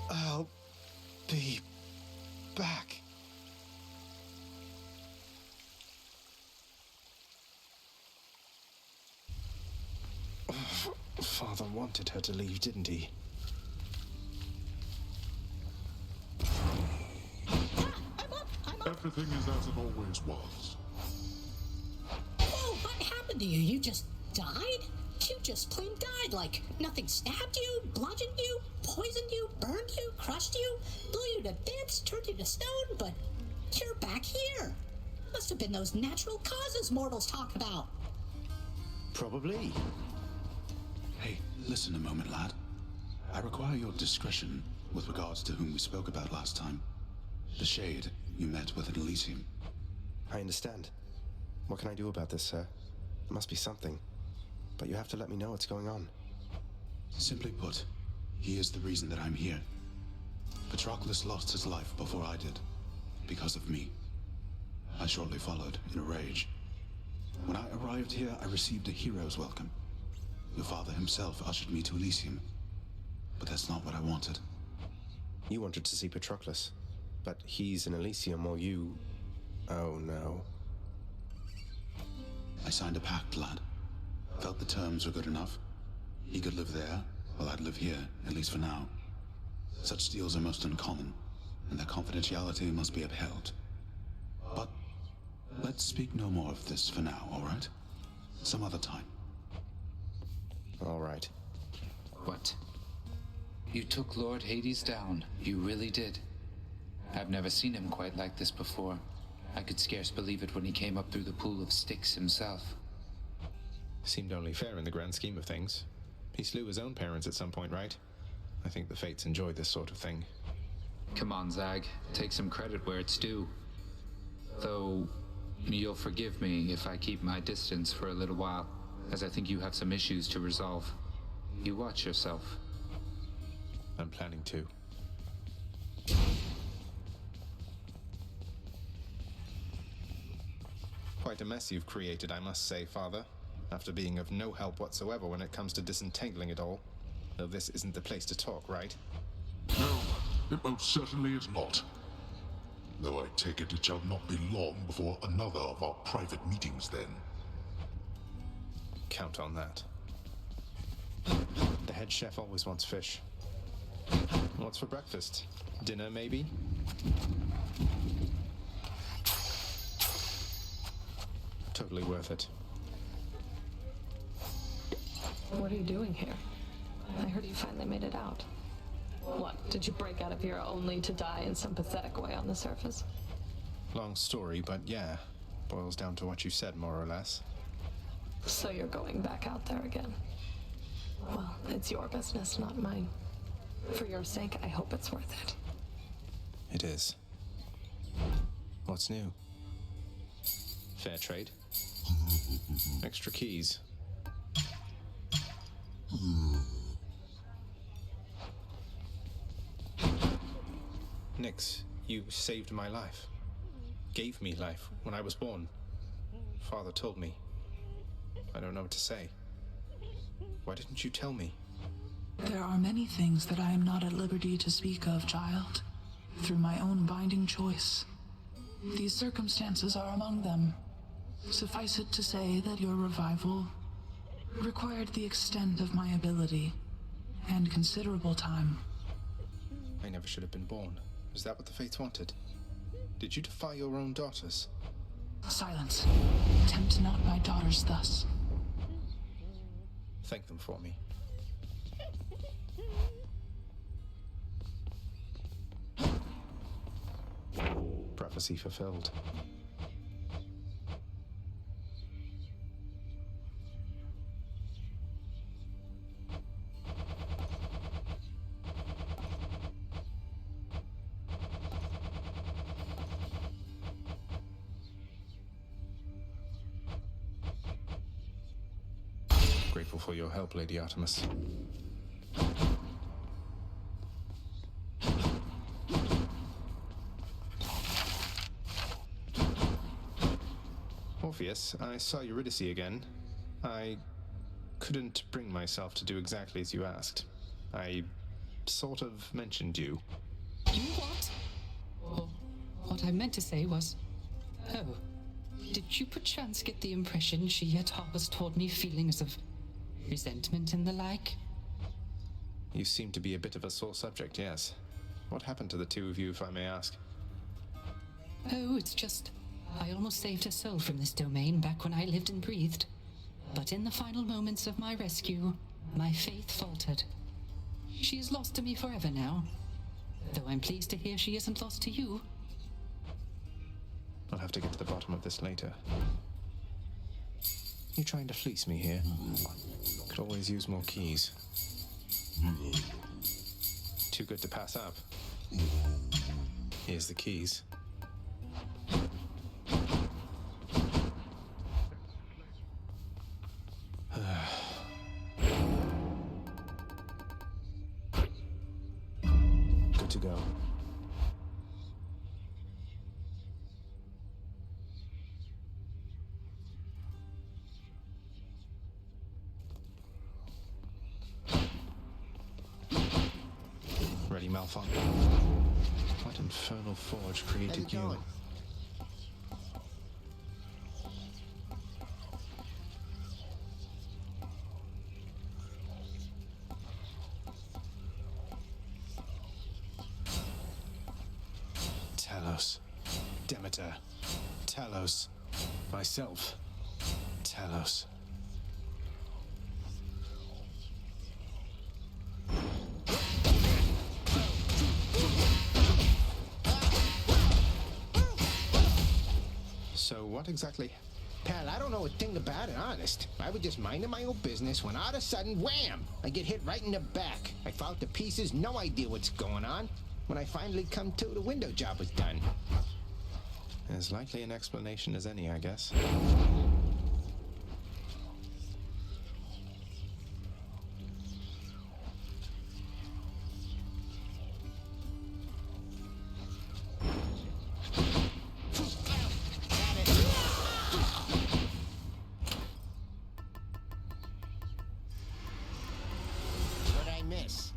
I'll be back. Father wanted her to leave, didn't he? Everything is as it always was. Oh, what happened to you? You just died? You just plain died, like nothing stabbed you, bludgeoned you, poisoned you, burned you, crushed you, blew you to bits, turned you to stone, but you're back here. Must have been those natural causes mortals talk about. Probably. Hey, listen a moment, lad. I require your discretion with regards to whom we spoke about last time. The Shade you met with in Elysium. I understand. What can I do about this, sir? There must be something. But you have to let me know what's going on. Simply put, he is the reason that I'm here. Patroclus lost his life before I did, because of me. I shortly followed, in a rage. When I arrived here, I received a hero's welcome. Your father himself ushered me to Elysium, but that's not what I wanted. You wanted to see Patroclus, but he's in Elysium while you... Oh no. I signed a pact, lad. Felt the terms were good enough. He could live there, while I'd live here, at least for now. Such deals are most uncommon, and their confidentiality must be upheld. But let's speak no more of this for now, all right? Some other time. All right. What? You took Lord Hades down. You really did. I've never seen him quite like this before. I could scarce believe it when he came up through the pool of sticks himself. Seemed only fair in the grand scheme of things. He slew his own parents at some point, right? I think the Fates enjoy this sort of thing. Come on, Zag. Take some credit where it's due. Though, you'll forgive me if I keep my distance for a little while, as I think you have some issues to resolve. You watch yourself. I'm planning to. Quite a mess you've created, I must say, Father. After being of no help whatsoever when it comes to disentangling it all. Though this isn't the place to talk, right? No, it most certainly is not. Though I take it shall not be long before another of our private meetings then. Count on that. The head chef always wants fish. What's for breakfast? Dinner, maybe? Totally worth it. What are you doing here? I heard you finally made it out. What, did you break out of here only to die in some pathetic way on the surface? Long story, but yeah. Boils down to what you said, more or less. So you're going back out there again? Well, it's your business, not mine. For your sake, I hope it's worth it. It is. What's new? Fair trade? Extra keys? Nix, you saved my life. Gave me life when I was born. Father told me. I don't know what to say. Why didn't you tell me? There are many things that I am not at liberty to speak of, child. Through my own binding choice. These circumstances are among them. Suffice it to say that your revival required the extent of my ability and considerable time. I never should have been born. Is that what the Fates wanted? Did you defy your own daughters? Silence. Tempt not my daughters thus. Thank them for me. Prophecy fulfilled. Grateful for your help, Lady Artemis. Orpheus, I saw Eurydice again. I couldn't bring myself to do exactly as you asked. I sort of mentioned you. You what? Oh, what I meant to say was... Oh, did you perchance get the impression she had harbors toward me feelings of resentment and the like? You seem to be a bit of a sore subject, yes. What happened to the two of you, if I may ask? Oh, it's just... I almost saved her soul from this domain back when I lived and breathed. But in the final moments of my rescue, my faith faltered. She is lost to me forever now. Though I'm pleased to hear she isn't lost to you. I'll have to get to the bottom of this later. You trying to fleece me here? Could always use more keys. Too good to pass up. Here's the keys. Good to go. Malfon. What infernal forge created you? Talos. Demeter. Talos. Myself. Talos. So what exactly? Pal, I don't know a thing about it, honest. I was just minding my own business when all of a sudden, wham! I get hit right in the back. I fall to pieces, no idea what's going on. When I finally come to, the window job was done. As likely an explanation as any, I guess. What'd I miss?